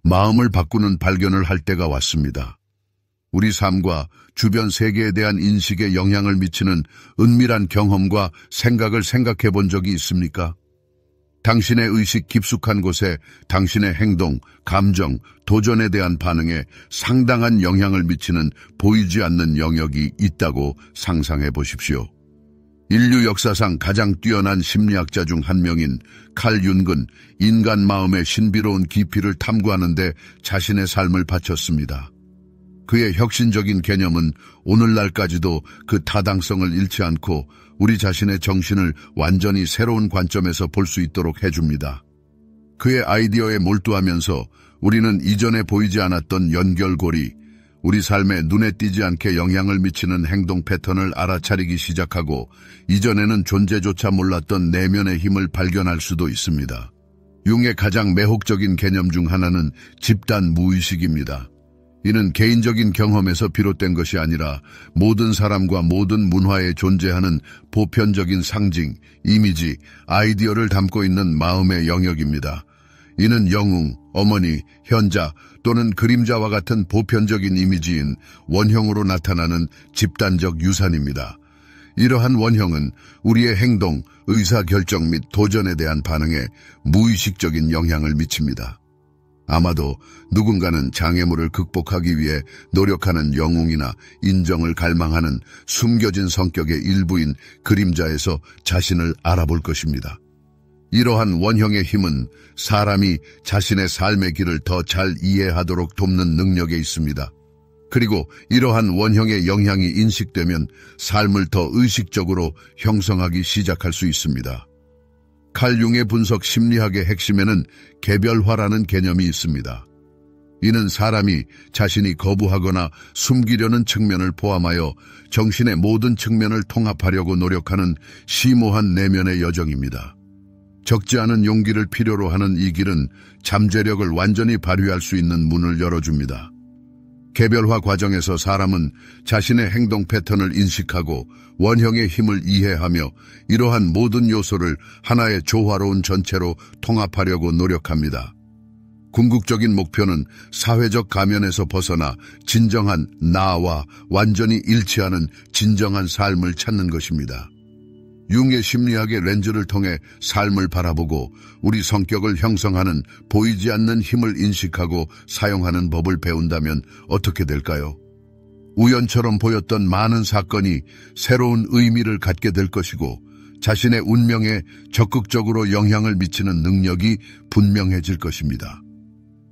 마음을 바꾸는 발견을 할 때가 왔습니다. 우리 삶과 주변 세계에 대한 인식에 영향을 미치는 은밀한 경험과 생각을 생각해 본 적이 있습니까? 당신의 의식 깊숙한 곳에 당신의 행동, 감정, 도전에 대한 반응에 상당한 영향을 미치는 보이지 않는 영역이 있다고 상상해 보십시오. 인류 역사상 가장 뛰어난 심리학자 중 한 명인 칼 윤근, 인간 마음의 신비로운 깊이를 탐구하는 데 자신의 삶을 바쳤습니다. 그의 혁신적인 개념은 오늘날까지도 그 타당성을 잃지 않고 우리 자신의 정신을 완전히 새로운 관점에서 볼 수 있도록 해줍니다. 그의 아이디어에 몰두하면서 우리는 이전에 보이지 않았던 연결고리, 우리 삶에 눈에 띄지 않게 영향을 미치는 행동 패턴을 알아차리기 시작하고 이전에는 존재조차 몰랐던 내면의 힘을 발견할 수도 있습니다. 융의 가장 매혹적인 개념 중 하나는 집단 무의식입니다. 이는 개인적인 경험에서 비롯된 것이 아니라 모든 사람과 모든 문화에 존재하는 보편적인 상징, 이미지, 아이디어를 담고 있는 마음의 영역입니다. 이는 영웅, 어머니, 현자 또는 그림자와 같은 보편적인 이미지인 원형으로 나타나는 집단적 유산입니다. 이러한 원형은 우리의 행동, 의사결정 및 도전에 대한 반응에 무의식적인 영향을 미칩니다. 아마도 누군가는 장애물을 극복하기 위해 노력하는 영웅이나 인정을 갈망하는 숨겨진 성격의 일부인 그림자에서 자신을 알아볼 것입니다. 이러한 원형의 힘은 사람이 자신의 삶의 길을 더 잘 이해하도록 돕는 능력에 있습니다. 그리고 이러한 원형의 영향이 인식되면 삶을 더 의식적으로 형성하기 시작할 수 있습니다. 칼 융의 분석 심리학의 핵심에는 개별화라는 개념이 있습니다. 이는 사람이 자신이 거부하거나 숨기려는 측면을 포함하여 정신의 모든 측면을 통합하려고 노력하는 심오한 내면의 여정입니다. 적지 않은 용기를 필요로 하는 이 길은 잠재력을 완전히 발휘할 수 있는 문을 열어줍니다. 개별화 과정에서 사람은 자신의 행동 패턴을 인식하고 원형의 힘을 이해하며 이러한 모든 요소를 하나의 조화로운 전체로 통합하려고 노력합니다. 궁극적인 목표는 사회적 가면에서 벗어나 진정한 나와 완전히 일치하는 진정한 삶을 찾는 것입니다. 융의 심리학의 렌즈를 통해 삶을 바라보고 우리 성격을 형성하는 보이지 않는 힘을 인식하고 사용하는 법을 배운다면 어떻게 될까요? 우연처럼 보였던 많은 사건이 새로운 의미를 갖게 될 것이고 자신의 운명에 적극적으로 영향을 미치는 능력이 분명해질 것입니다.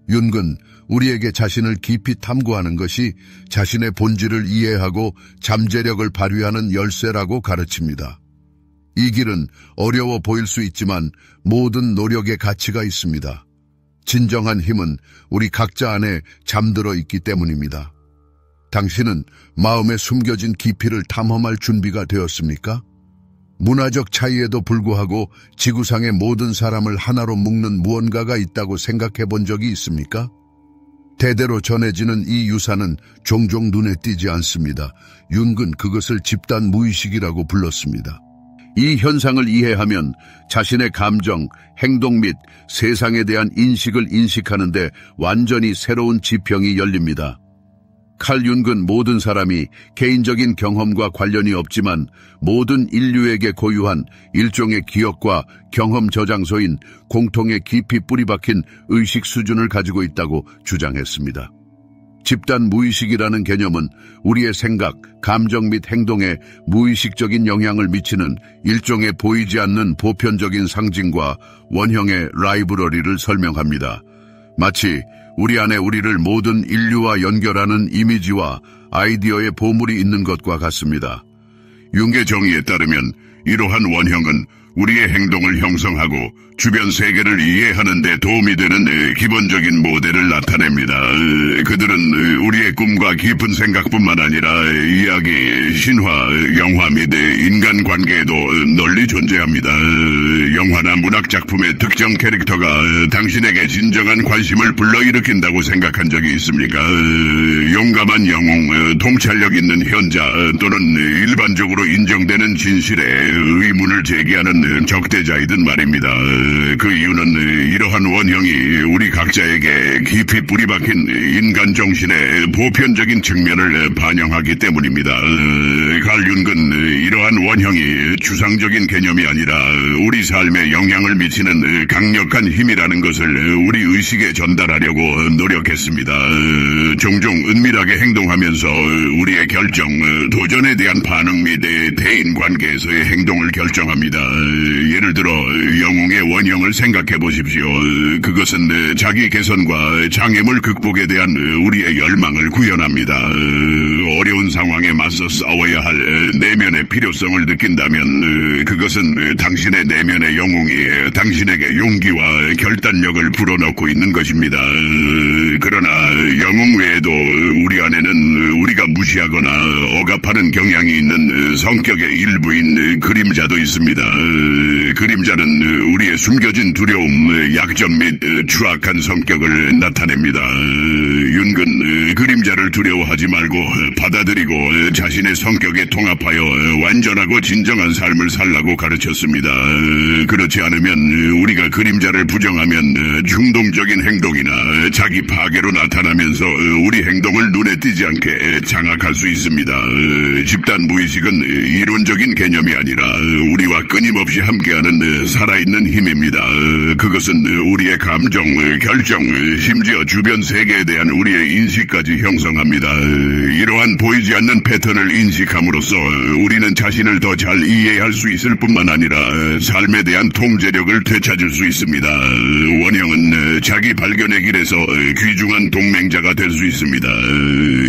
윤근, 우리에게 자신을 깊이 탐구하는 것이 자신의 본질을 이해하고 잠재력을 발휘하는 열쇠라고 가르칩니다. 이 길은 어려워 보일 수 있지만 모든 노력의 가치가 있습니다. 진정한 힘은 우리 각자 안에 잠들어 있기 때문입니다. 당신은 마음에 숨겨진 깊이를 탐험할 준비가 되었습니까? 문화적 차이에도 불구하고 지구상의 모든 사람을 하나로 묶는 무언가가 있다고 생각해 본 적이 있습니까? 대대로 전해지는 이 유산은 종종 눈에 띄지 않습니다. 윤근 그것을 집단 무의식이라고 불렀습니다. 이 현상을 이해하면 자신의 감정, 행동 및 세상에 대한 인식을 인식하는데 완전히 새로운 지평이 열립니다. 칼 윤근 모든 사람이 개인적인 경험과 관련이 없지만 모든 인류에게 고유한 일종의 기억과 경험 저장소인 공통의 깊이 뿌리박힌 의식 수준을 가지고 있다고 주장했습니다. 집단 무의식이라는 개념은 우리의 생각, 감정 및 행동에 무의식적인 영향을 미치는 일종의 보이지 않는 보편적인 상징과 원형의 라이브러리를 설명합니다. 마치 우리 안에 우리를 모든 인류와 연결하는 이미지와 아이디어의 보물이 있는 것과 같습니다. 융의 정의에 따르면 이러한 원형은 우리의 행동을 형성하고 주변 세계를 이해하는 데 도움이 되는 기본적인 모델을 나타냅니다. 그들은 우리의 꿈과 깊은 생각뿐만 아니라 이야기, 신화, 영화 및 인간관계에도 널리 존재합니다. 영화나 문학작품의 특정 캐릭터가 당신에게 진정한 관심을 불러일으킨다고 생각한 적이 있습니까? 용감한 영웅, 통찰력 있는 현자 또는 일반적으로 인정되는 진실에 의문을 제기하는 적대자이든 말입니다. 그 이유는 이러한 원형이 우리 각자에게 깊이 뿌리박힌 인간 정신의 보편적인 측면을 반영하기 때문입니다. 칼 융은 이러한 원형이 추상적인 개념이 아니라 우리 삶에 영향을 미치는 강력한 힘이라는 것을 우리 의식에 전달하려고 노력했습니다. 종종 은밀하게 행동하면서 우리의 결정, 도전에 대한 반응 및 대인관계에서의 행동을 결정합니다. 예를 들어 영웅의 원형을 생각해 보십시오. 그것은 자기 개선과 장애물 극복에 대한 우리의 열망을 구현합니다. 어려운 상황에 맞서 싸워야 할 내면의 필요성을 느낀다면 그것은 당신의 내면의 영웅이 당신에게 용기와 결단력을 불어넣고 있는 것입니다. 그러나 영웅 외에도 우리 안에는 우리가 무시하거나 억압하는 경향이 있는 성격의 일부인 그림자도 있습니다. 그림자는 우리의 숨겨진 두려움, 약점 및 추악한 성격을 나타냅니다. 윤근 그림자를 두려워하지 말고 받아들이고 자신의 성격에 통합하여 완전하고 진정한 삶을 살라고 가르쳤습니다. 그렇지 않으면 우리가 그림자를 부정하면 충동적인 행동이나 자기 파괴로 나타나면서 우리 행동을 눈에 띄지 않게 장악할 수 있습니다. 집단 무의식은 이론적인 개념이 아니라 우리와 끊임없이 함께하는 살아있는 힘입니다. 그것은 우리의 감정, 결정, 심지어 주변 세계에 대한 우리의 인식까지 형성합니다. 이러한 보이지 않는 패턴을 인식함으로써 우리는 자신을 더 잘 이해할 수 있을 뿐만 아니라 삶에 대한 통제력을 되찾을 수 있습니다. 원형은 자기 발견의 길에서 귀중한 동맹자가 될 수 있습니다.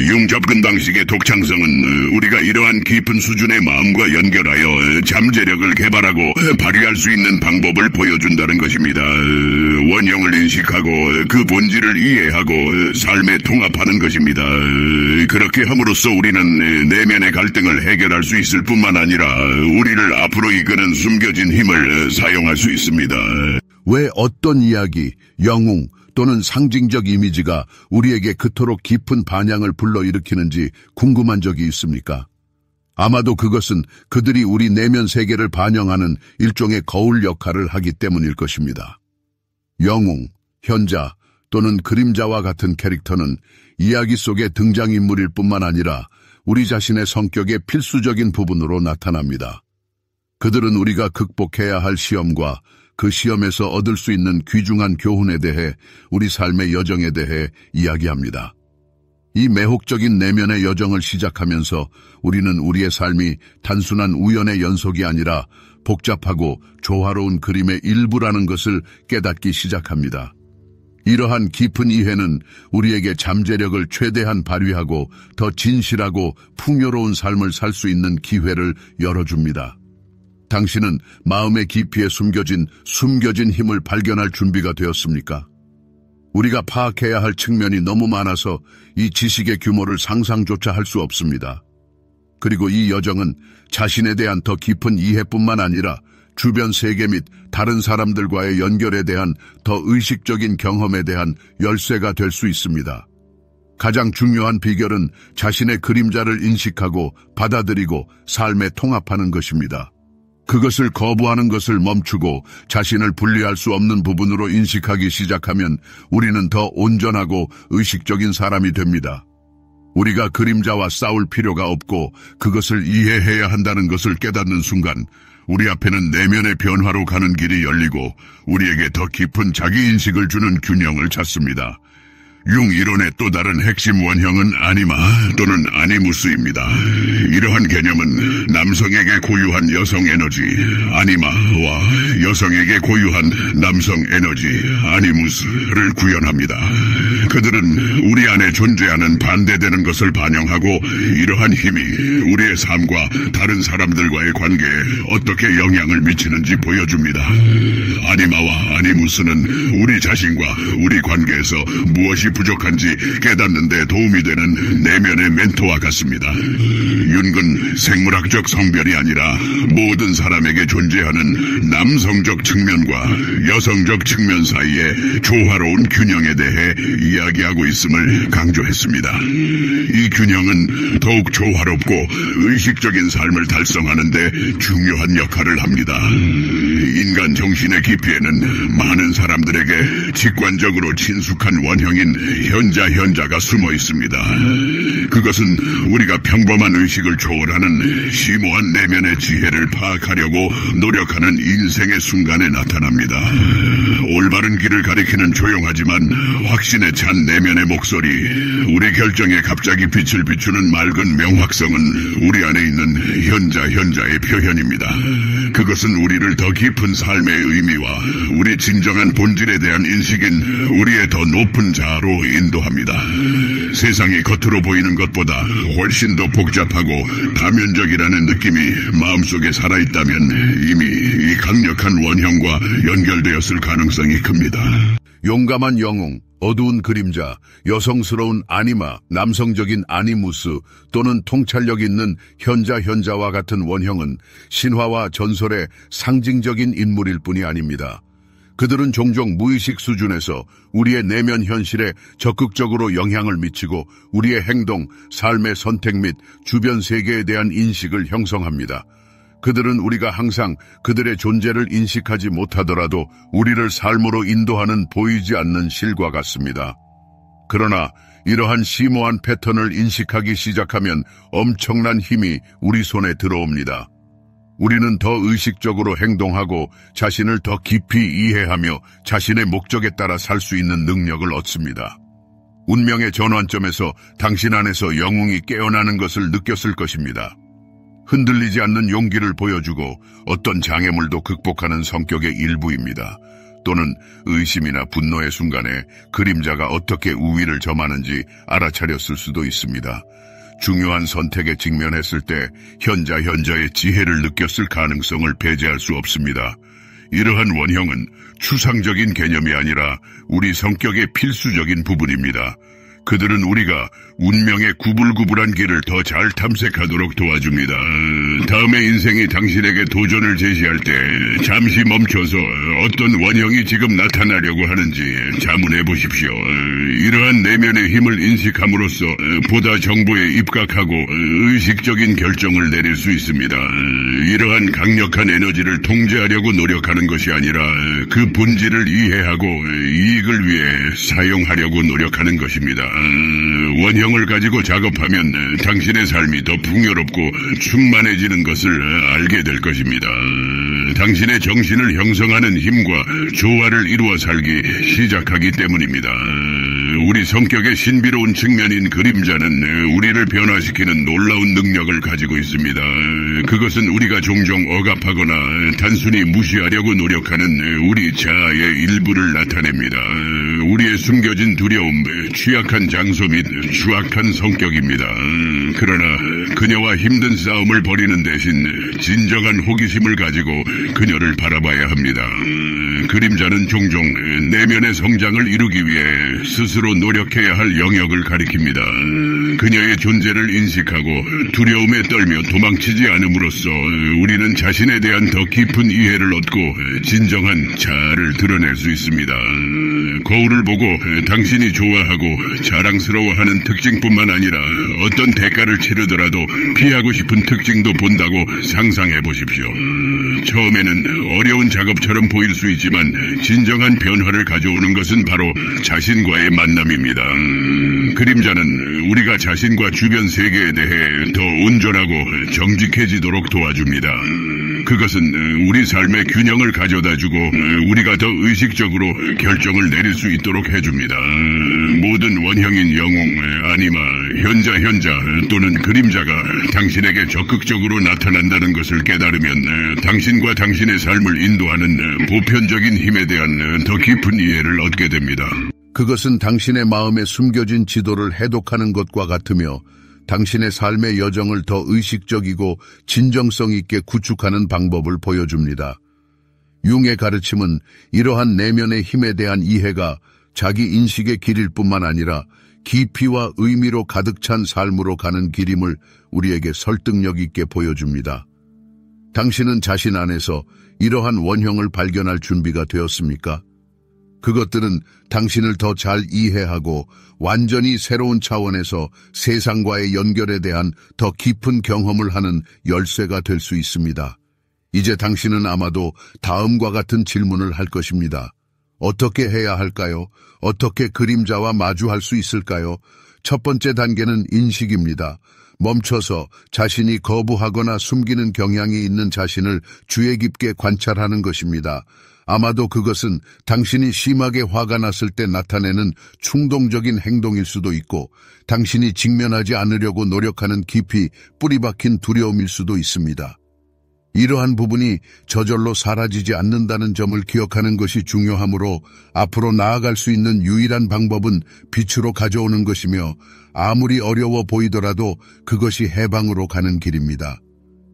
융 접근 방식의 독창성은 우리가 이러한 깊은 수준의 마음과 연결하여 잠재력을 개발하고 발휘할 수 있는 방법을 보여준다는 것입니다. 원형을 인식하고 그 본질을 이해하고 삶에 통합하는 것입니다. 그렇게 함으로써 우리는 내면의 갈등을 해결할 수 있을 뿐만 아니라 우리를 앞으로 이끄는 숨겨진 힘을 사용할 수 있습니다. 왜 어떤 이야기, 영웅 또는 상징적 이미지가 우리에게 그토록 깊은 반향을 불러일으키는지 궁금한 적이 있습니까? 아마도 그것은 그들이 우리 내면 세계를 반영하는 일종의 거울 역할을 하기 때문일 것입니다. 영웅, 현자 또는 그림자와 같은 캐릭터는 이야기 속의 등장인물일 뿐만 아니라 우리 자신의 성격의 필수적인 부분으로 나타납니다. 그들은 우리가 극복해야 할 시험과 그 시험에서 얻을 수 있는 귀중한 교훈에 대해 우리 삶의 여정에 대해 이야기합니다. 이 매혹적인 내면의 여정을 시작하면서 우리는 우리의 삶이 단순한 우연의 연속이 아니라 복잡하고 조화로운 그림의 일부라는 것을 깨닫기 시작합니다. 이러한 깊은 이해는 우리에게 잠재력을 최대한 발휘하고 더 진실하고 풍요로운 삶을 살 수 있는 기회를 열어줍니다. 당신은 마음의 깊이에 숨겨진 힘을 발견할 준비가 되었습니까? 우리가 파악해야 할 측면이 너무 많아서 이 지식의 규모를 상상조차 할 수 없습니다. 그리고 이 여정은 자신에 대한 더 깊은 이해뿐만 아니라 주변 세계 및 다른 사람들과의 연결에 대한 더 의식적인 경험에 대한 열쇠가 될 수 있습니다. 가장 중요한 비결은 자신의 그림자를 인식하고 받아들이고 삶에 통합하는 것입니다. 그것을 거부하는 것을 멈추고 자신을 분리할 수 없는 부분으로 인식하기 시작하면 우리는 더 온전하고 의식적인 사람이 됩니다. 우리가 그림자와 싸울 필요가 없고 그것을 이해해야 한다는 것을 깨닫는 순간 우리 앞에는 내면의 변화로 가는 길이 열리고 우리에게 더 깊은 자기인식을 주는 균형을 찾습니다. 융 이론의 또 다른 핵심 원형은 아니마 또는 아니무스입니다. 이러한 개념은 남성에게 고유한 여성 에너지 아니마와 여성에게 고유한 남성 에너지 아니무스를 구현합니다. 그들은 우리 안에 존재하는 반대되는 것을 반영하고 이러한 힘이 우리의 삶과 다른 사람들과의 관계에 어떻게 영향을 미치는지 보여줍니다. 아니마와 아니무스는 우리 자신과 우리 관계에서 무엇이 부족한지 깨닫는 데 도움이 되는 내면의 멘토와 같습니다. 윤건 생물학적 성별이 아니라 모든 사람에게 존재하는 남성적 측면과 여성적 측면 사이의 조화로운 균형에 대해 이야기하고 있음을 강조했습니다. 이 균형은 더욱 조화롭고 의식적인 삶을 달성하는 데 중요한 역할을 합니다. 인간 정신의 깊이에는 많은 사람들에게 직관적으로 친숙한 원형인 현자가 숨어 있습니다. 그것은 우리가 평범한 의식을 초월하는 심오한 내면의 지혜를 파악하려고 노력하는 인생의 순간에 나타납니다. 올바른 길을 가리키는 조용하지만 확신에 찬 내면의 목소리, 우리 결정에 갑자기 빛을 비추는 맑은 명확성은 우리 안에 있는 현자의 표현입니다. 그것은 우리를 더 깊은 삶의 의미와 우리 진정한 본질에 대한 인식인 우리의 더 높은 자아로 인도합니다. 세상이 겉으로 보이는 것보다 훨씬 더 복잡하고 다면적이라는 느낌이 마음속에 살아있다면 이미 이 강력한 원형과 연결되었을 가능성이 큽니다. 용감한 영웅, 어두운 그림자, 여성스러운 아니마, 남성적인 아니무스 또는 통찰력 있는 현자와 같은 원형은 신화와 전설의 상징적인 인물일 뿐이 아닙니다. 그들은 종종 무의식 수준에서 우리의 내면 현실에 적극적으로 영향을 미치고 우리의 행동, 삶의 선택 및 주변 세계에 대한 인식을 형성합니다. 그들은 우리가 항상 그들의 존재를 인식하지 못하더라도 우리를 삶으로 인도하는 보이지 않는 실과 같습니다. 그러나 이러한 심오한 패턴을 인식하기 시작하면 엄청난 힘이 우리 손에 들어옵니다. 우리는 더 의식적으로 행동하고 자신을 더 깊이 이해하며 자신의 목적에 따라 살 수 있는 능력을 얻습니다. 운명의 전환점에서 당신 안에서 영웅이 깨어나는 것을 느꼈을 것입니다. 흔들리지 않는 용기를 보여주고 어떤 장애물도 극복하는 성격의 일부입니다. 또는 의심이나 분노의 순간에 그림자가 어떻게 우위를 점하는지 알아차렸을 수도 있습니다. 중요한 선택에 직면했을 때 현자의 지혜를 느꼈을 가능성을 배제할 수 없습니다. 이러한 원형은 추상적인 개념이 아니라 우리 성격의 필수적인 부분입니다. 그들은 우리가 운명의 구불구불한 길을 더 잘 탐색하도록 도와줍니다. 다음의 인생이 당신에게 도전을 제시할 때 잠시 멈춰서 어떤 원형이 지금 나타나려고 하는지 자문해 보십시오. 이러한 내면의 힘을 인식함으로써 보다 정보에 입각하고 의식적인 결정을 내릴 수 있습니다. 이러한 강력한 에너지를 통제하려고 노력하는 것이 아니라 그 본질을 이해하고 이익을 위해 사용하려고 노력하는 것입니다. 원형을 가지고 작업하면 당신의 삶이 더 풍요롭고 충만해지는 것을 알게 될 것입니다. 당신의 정신을 형성하는 힘과 조화를 이루어 살기 시작하기 때문입니다. 우리 성격의 신비로운 측면인 그림자는 우리를 변화시키는 놀라운 능력을 가지고 있습니다. 그것은 우리가 종종 억압하거나 단순히 무시하려고 노력하는 우리 자아의 일부를 나타냅니다. 우리의 숨겨진 두려움, 취약한 장소 및 추악한 성격입니다. 그러나 그녀와 힘든 싸움을 벌이는 대신 진정한 호기심을 가지고 그녀를 바라봐야 합니다. 그림자는 종종 내면의 성장을 이루기 위해 스스로 노력해야 할 영역을 가리킵니다. 그녀의 존재를 인식하고 두려움에 떨며 도망치지 않음으로써 우리는 자신에 대한 더 깊은 이해를 얻고 진정한 자아를 드러낼 수 있습니다. 거울을 보고 당신이 좋아하고 자랑스러워하는 특징뿐만 아니라 어떤 대가를 치르더라도 피하고 싶은 특징도 본다고 상상해 보십시오. 처음에는 어려운 작업처럼 보일 수 있지만 진정한 변화를 가져오는 것은 바로 자신과의 만남입니다. 그림자는 우리가 자신과 주변 세계에 대해 더 온전하고 정직해지도록 도와줍니다. 그것은 우리 삶의 균형을 가져다주고 우리가 더 의식적으로 결정을 내릴 수 있도록 해줍니다. 모든 원형인 영웅, 아니마, 현자 또는 그림자가 당신에게 적극적으로 나타난다는 것을 깨달으면 당신과 당신의 삶을 인도하는 보편적인 힘에 대한 더 깊은 이해를 얻게 됩니다. 그것은 당신의 마음에 숨겨진 지도를 해독하는 것과 같으며 당신의 삶의 여정을 더 의식적이고 진정성 있게 구축하는 방법을 보여줍니다. 융의 가르침은 이러한 내면의 힘에 대한 이해가 자기 인식의 길일 뿐만 아니라 깊이와 의미로 가득 찬 삶으로 가는 길임을 우리에게 설득력 있게 보여줍니다. 당신은 자신 안에서 이러한 원형을 발견할 준비가 되었습니까? 그것들은 당신을 더 잘 이해하고 완전히 새로운 차원에서 세상과의 연결에 대한 더 깊은 경험을 하는 열쇠가 될 수 있습니다. 이제 당신은 아마도 다음과 같은 질문을 할 것입니다. 어떻게 해야 할까요? 어떻게 그림자와 마주할 수 있을까요? 첫 번째 단계는 인식입니다. 멈춰서 자신이 거부하거나 숨기는 경향이 있는 자신을 주의 깊게 관찰하는 것입니다. 아마도 그것은 당신이 심하게 화가 났을 때 나타내는 충동적인 행동일 수도 있고 당신이 직면하지 않으려고 노력하는 깊이 뿌리 박힌 두려움일 수도 있습니다. 이러한 부분이 저절로 사라지지 않는다는 점을 기억하는 것이 중요하므로 앞으로 나아갈 수 있는 유일한 방법은 빛으로 가져오는 것이며 아무리 어려워 보이더라도 그것이 해방으로 가는 길입니다.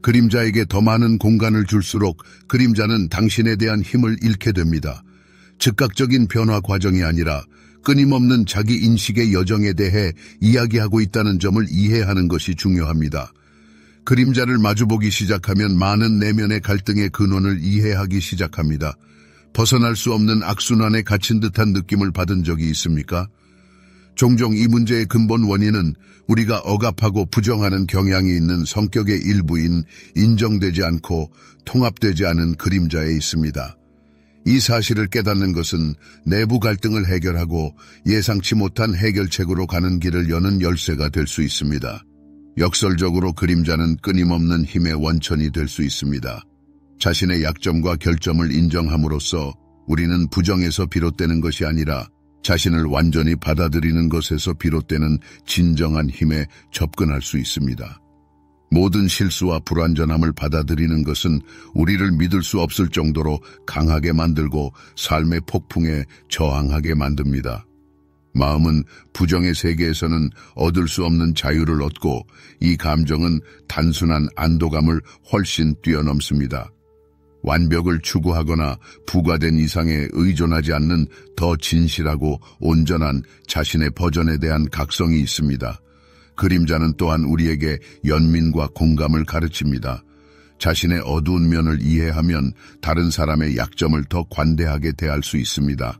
그림자에게 더 많은 공간을 줄수록 그림자는 당신에 대한 힘을 잃게 됩니다. 즉각적인 변화 과정이 아니라 끊임없는 자기 인식의 여정에 대해 이야기하고 있다는 점을 이해하는 것이 중요합니다. 그림자를 마주보기 시작하면 많은 내면의 갈등의 근원을 이해하기 시작합니다. 벗어날 수 없는 악순환에 갇힌 듯한 느낌을 받은 적이 있습니까? 종종 이 문제의 근본 원인은 우리가 억압하고 부정하는 경향이 있는 성격의 일부인 인정되지 않고 통합되지 않은 그림자에 있습니다. 이 사실을 깨닫는 것은 내부 갈등을 해결하고 예상치 못한 해결책으로 가는 길을 여는 열쇠가 될 수 있습니다. 역설적으로 그림자는 끊임없는 힘의 원천이 될 수 있습니다. 자신의 약점과 결점을 인정함으로써 우리는 부정에서 비롯되는 것이 아니라 자신을 완전히 받아들이는 것에서 비롯되는 진정한 힘에 접근할 수 있습니다. 모든 실수와 불완전함을 받아들이는 것은 우리를 믿을 수 없을 정도로 강하게 만들고 삶의 폭풍에 저항하게 만듭니다. 마음은 부정의 세계에서는 얻을 수 없는 자유를 얻고 이 감정은 단순한 안도감을 훨씬 뛰어넘습니다. 완벽을 추구하거나 부과된 이상에 의존하지 않는 더 진실하고 온전한 자신의 버전에 대한 각성이 있습니다. 그림자는 또한 우리에게 연민과 공감을 가르칩니다. 자신의 어두운 면을 이해하면 다른 사람의 약점을 더 관대하게 대할 수 있습니다.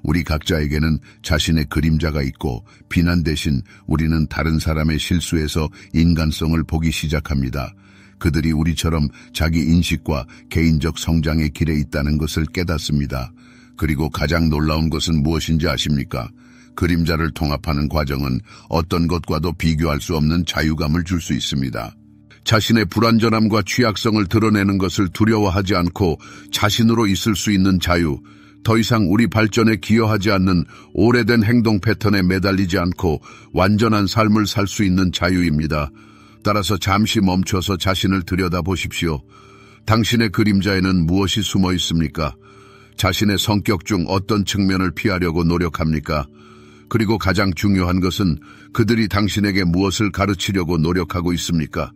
우리 각자에게는 자신의 그림자가 있고 비난 대신 우리는 다른 사람의 실수에서 인간성을 보기 시작합니다. 그들이 우리처럼 자기 인식과 개인적 성장의 길에 있다는 것을 깨닫습니다. 그리고 가장 놀라운 것은 무엇인지 아십니까? 그림자를 통합하는 과정은 어떤 것과도 비교할 수 없는 자유감을 줄 수 있습니다. 자신의 불완전함과 취약성을 드러내는 것을 두려워하지 않고 자신으로 있을 수 있는 자유, 더 이상 우리 발전에 기여하지 않는 오래된 행동 패턴에 매달리지 않고 완전한 삶을 살 수 있는 자유입니다. 따라서 잠시 멈춰서 자신을 들여다보십시오. 당신의 그림자에는 무엇이 숨어 있습니까? 자신의 성격 중 어떤 측면을 피하려고 노력합니까? 그리고 가장 중요한 것은 그들이 당신에게 무엇을 가르치려고 노력하고 있습니까?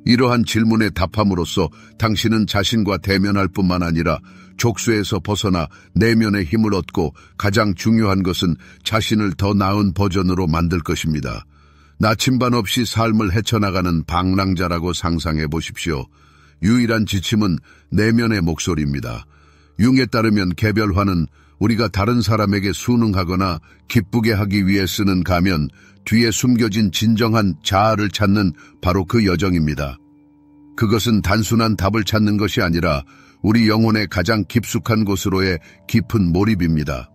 이러한 질문에 답함으로써 당신은 자신과 대면할 뿐만 아니라 족쇄에서 벗어나 내면의 힘을 얻고 가장 중요한 것은 자신을 더 나은 버전으로 만들 것입니다. 나침반 없이 삶을 헤쳐나가는 방랑자라고 상상해 보십시오. 유일한 지침은 내면의 목소리입니다. 융에 따르면 개별화는 우리가 다른 사람에게 순응하거나 기쁘게 하기 위해 쓰는 가면, 뒤에 숨겨진 진정한 자아를 찾는 바로 그 여정입니다. 그것은 단순한 답을 찾는 것이 아니라 우리 영혼의 가장 깊숙한 곳으로의 깊은 몰입입니다.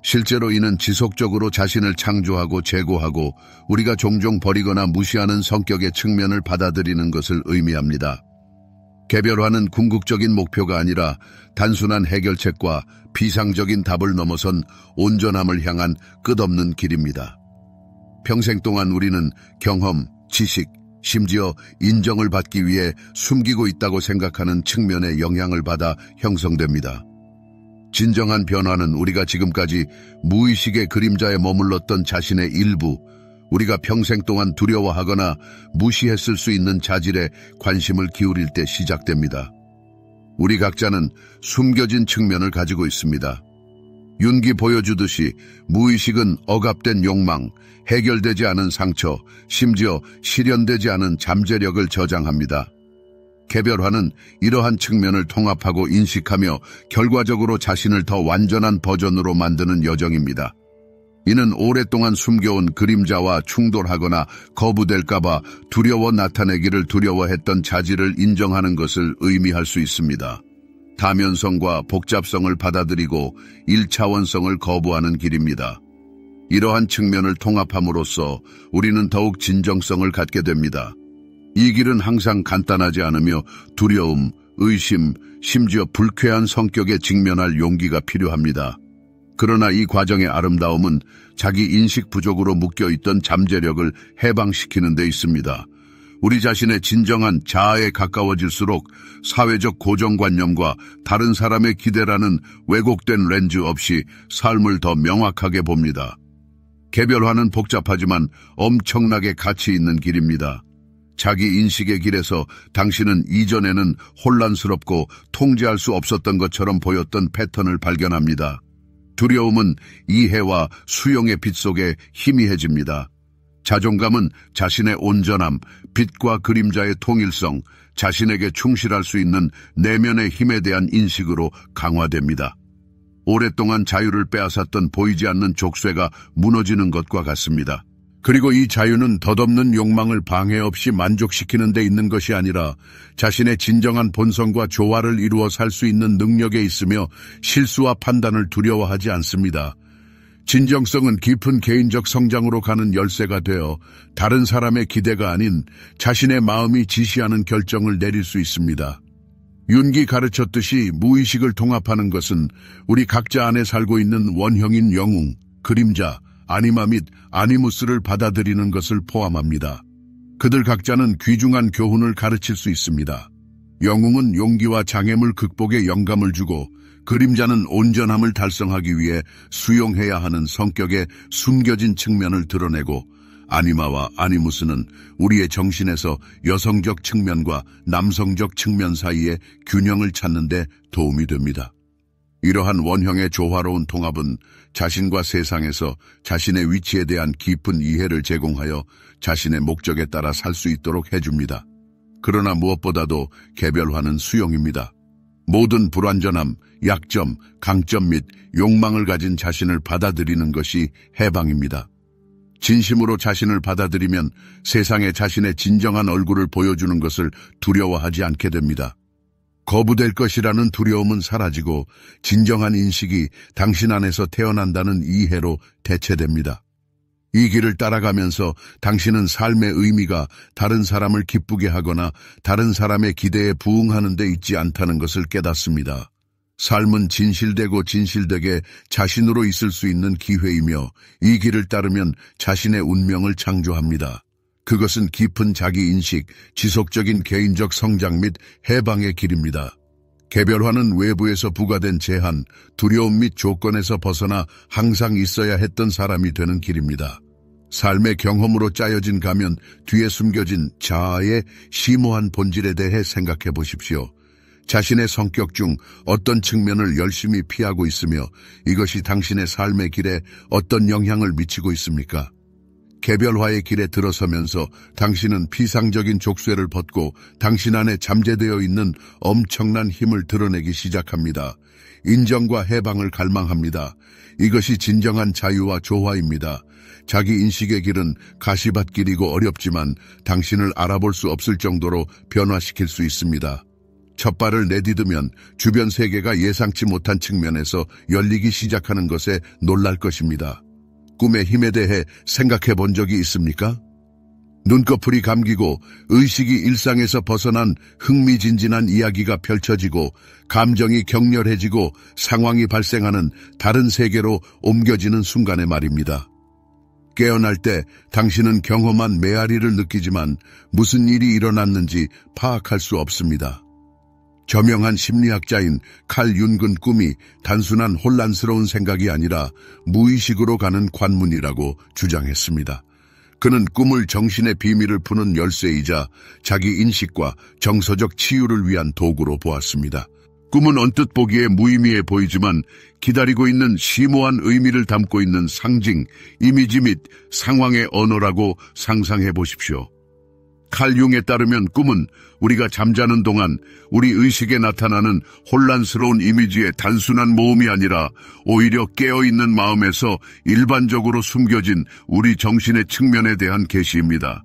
실제로 이는 지속적으로 자신을 창조하고 재고하고 우리가 종종 버리거나 무시하는 성격의 측면을 받아들이는 것을 의미합니다. 개별화는 궁극적인 목표가 아니라 단순한 해결책과 비상적인 답을 넘어선 온전함을 향한 끝없는 길입니다. 평생 동안 우리는 경험, 지식, 심지어 인정을 받기 위해 숨기고 있다고 생각하는 측면에 영향을 받아 형성됩니다. 진정한 변화는 우리가 지금까지 무의식의 그림자에 머물렀던 자신의 일부, 우리가 평생 동안 두려워하거나 무시했을 수 있는 자질에 관심을 기울일 때 시작됩니다. 우리 각자는 숨겨진 측면을 가지고 있습니다. 윤기 보여주듯이 무의식은 억압된 욕망, 해결되지 않은 상처, 심지어 실현되지 않은 잠재력을 저장합니다. 개별화는 이러한 측면을 통합하고 인식하며 결과적으로 자신을 더 완전한 버전으로 만드는 여정입니다. 이는 오랫동안 숨겨온 그림자와 충돌하거나 거부될까봐 두려워 나타내기를 두려워했던 자질을 인정하는 것을 의미할 수 있습니다. 다면성과 복잡성을 받아들이고 1차원성을 거부하는 길입니다. 이러한 측면을 통합함으로써 우리는 더욱 진정성을 갖게 됩니다. 이 길은 항상 간단하지 않으며 두려움, 의심, 심지어 불쾌한 성격에 직면할 용기가 필요합니다. 그러나 이 과정의 아름다움은 자기 인식 부족으로 묶여있던 잠재력을 해방시키는 데 있습니다. 우리 자신의 진정한 자아에 가까워질수록 사회적 고정관념과 다른 사람의 기대라는 왜곡된 렌즈 없이 삶을 더 명확하게 봅니다. 개별화는 복잡하지만 엄청나게 가치 있는 길입니다. 자기 인식의 길에서 당신은 이전에는 혼란스럽고 통제할 수 없었던 것처럼 보였던 패턴을 발견합니다. 두려움은 이해와 수용의 빛 속에 희미해집니다. 자존감은 자신의 온전함, 빛과 그림자의 통일성, 자신에게 충실할 수 있는 내면의 힘에 대한 인식으로 강화됩니다. 오랫동안 자유를 빼앗았던 보이지 않는 족쇄가 무너지는 것과 같습니다. 그리고 이 자유는 덧없는 욕망을 방해 없이 만족시키는 데 있는 것이 아니라 자신의 진정한 본성과 조화를 이루어 살 수 있는 능력에 있으며 실수와 판단을 두려워하지 않습니다. 진정성은 깊은 개인적 성장으로 가는 열쇠가 되어 다른 사람의 기대가 아닌 자신의 마음이 지시하는 결정을 내릴 수 있습니다. 윤기 가르쳤듯이 무의식을 통합하는 것은 우리 각자 안에 살고 있는 원형인 영웅, 그림자, 아니마 및 아니무스를 받아들이는 것을 포함합니다. 그들 각자는 귀중한 교훈을 가르칠 수 있습니다. 영웅은 용기와 장애물 극복에 영감을 주고 그림자는 온전함을 달성하기 위해 수용해야 하는 성격의 숨겨진 측면을 드러내고 아니마와 아니무스는 우리의 정신에서 여성적 측면과 남성적 측면 사이의 균형을 찾는 데 도움이 됩니다. 이러한 원형의 조화로운 통합은 자신과 세상에서 자신의 위치에 대한 깊은 이해를 제공하여 자신의 목적에 따라 살 수 있도록 해줍니다. 그러나 무엇보다도 개별화는 수용입니다. 모든 불완전함, 약점, 강점 및 욕망을 가진 자신을 받아들이는 것이 해방입니다. 진심으로 자신을 받아들이면 세상에 자신의 진정한 얼굴을 보여주는 것을 두려워하지 않게 됩니다. 거부될 것이라는 두려움은 사라지고 진정한 인식이 당신 안에서 태어난다는 이해로 대체됩니다. 이 길을 따라가면서 당신은 삶의 의미가 다른 사람을 기쁘게 하거나 다른 사람의 기대에 부응하는 데 있지 않다는 것을 깨닫습니다. 삶은 진실되고 진실되게 자신으로 있을 수 있는 기회이며 이 길을 따르면 자신의 운명을 창조합니다. 그것은 깊은 자기인식, 지속적인 개인적 성장 및 해방의 길입니다. 개별화는 외부에서 부과된 제한, 두려움 및 조건에서 벗어나 항상 있어야 했던 사람이 되는 길입니다. 삶의 경험으로 짜여진 가면 뒤에 숨겨진 자아의 심오한 본질에 대해 생각해 보십시오. 자신의 성격 중 어떤 측면을 열심히 피하고 있으며 이것이 당신의 삶의 길에 어떤 영향을 미치고 있습니까? 개별화의 길에 들어서면서 당신은 피상적인 족쇄를 벗고 당신 안에 잠재되어 있는 엄청난 힘을 드러내기 시작합니다. 인정과 해방을 갈망합니다. 이것이 진정한 자유와 조화입니다. 자기 인식의 길은 가시밭길이고 어렵지만 당신을 알아볼 수 없을 정도로 변화시킬 수 있습니다. 첫 발을 내디디면 주변 세계가 예상치 못한 측면에서 열리기 시작하는 것에 놀랄 것입니다. 꿈의 힘에 대해 생각해 본 적이 있습니까? 눈꺼풀이 감기고 의식이 일상에서 벗어난 흥미진진한 이야기가 펼쳐지고 감정이 격렬해지고 상황이 발생하는 다른 세계로 옮겨지는 순간의 말입니다. 깨어날 때 당신은 경험한 메아리를 느끼지만 무슨 일이 일어났는지 파악할 수 없습니다. 저명한 심리학자인 칼 윤근 꿈이 단순한 혼란스러운 생각이 아니라 무의식으로 가는 관문이라고 주장했습니다. 그는 꿈을 정신의 비밀을 푸는 열쇠이자 자기 인식과 정서적 치유를 위한 도구로 보았습니다. 꿈은 언뜻 보기에 무의미해 보이지만 기다리고 있는 심오한 의미를 담고 있는 상징, 이미지 및 상황의 언어라고 상상해 보십시오. 칼 융에 따르면 꿈은 우리가 잠자는 동안 우리 의식에 나타나는 혼란스러운 이미지의 단순한 모음이 아니라 오히려 깨어있는 마음에서 일반적으로 숨겨진 우리 정신의 측면에 대한 계시입니다.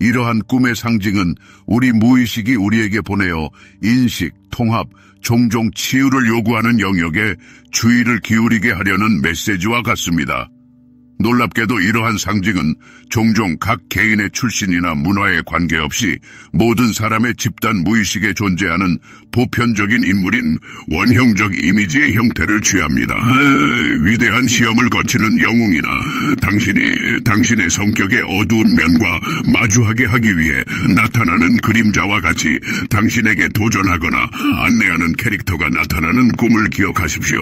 이러한 꿈의 상징은 우리 무의식이 우리에게 보내어 인식, 통합, 종종 치유를 요구하는 영역에 주의를 기울이게 하려는 메시지와 같습니다. 놀랍게도 이러한 상징은 종종 각 개인의 출신이나 문화에 관계없이 모든 사람의 집단 무의식에 존재하는 보편적인 인물인 원형적 이미지의 형태를 취합니다. 위대한 시험을 거치는 영웅이나 당신의 성격의 어두운 면과 마주하게 하기 위해 나타나는 그림자와 같이 당신에게 도전하거나 안내하는 캐릭터가 나타나는 꿈을 기억하십시오.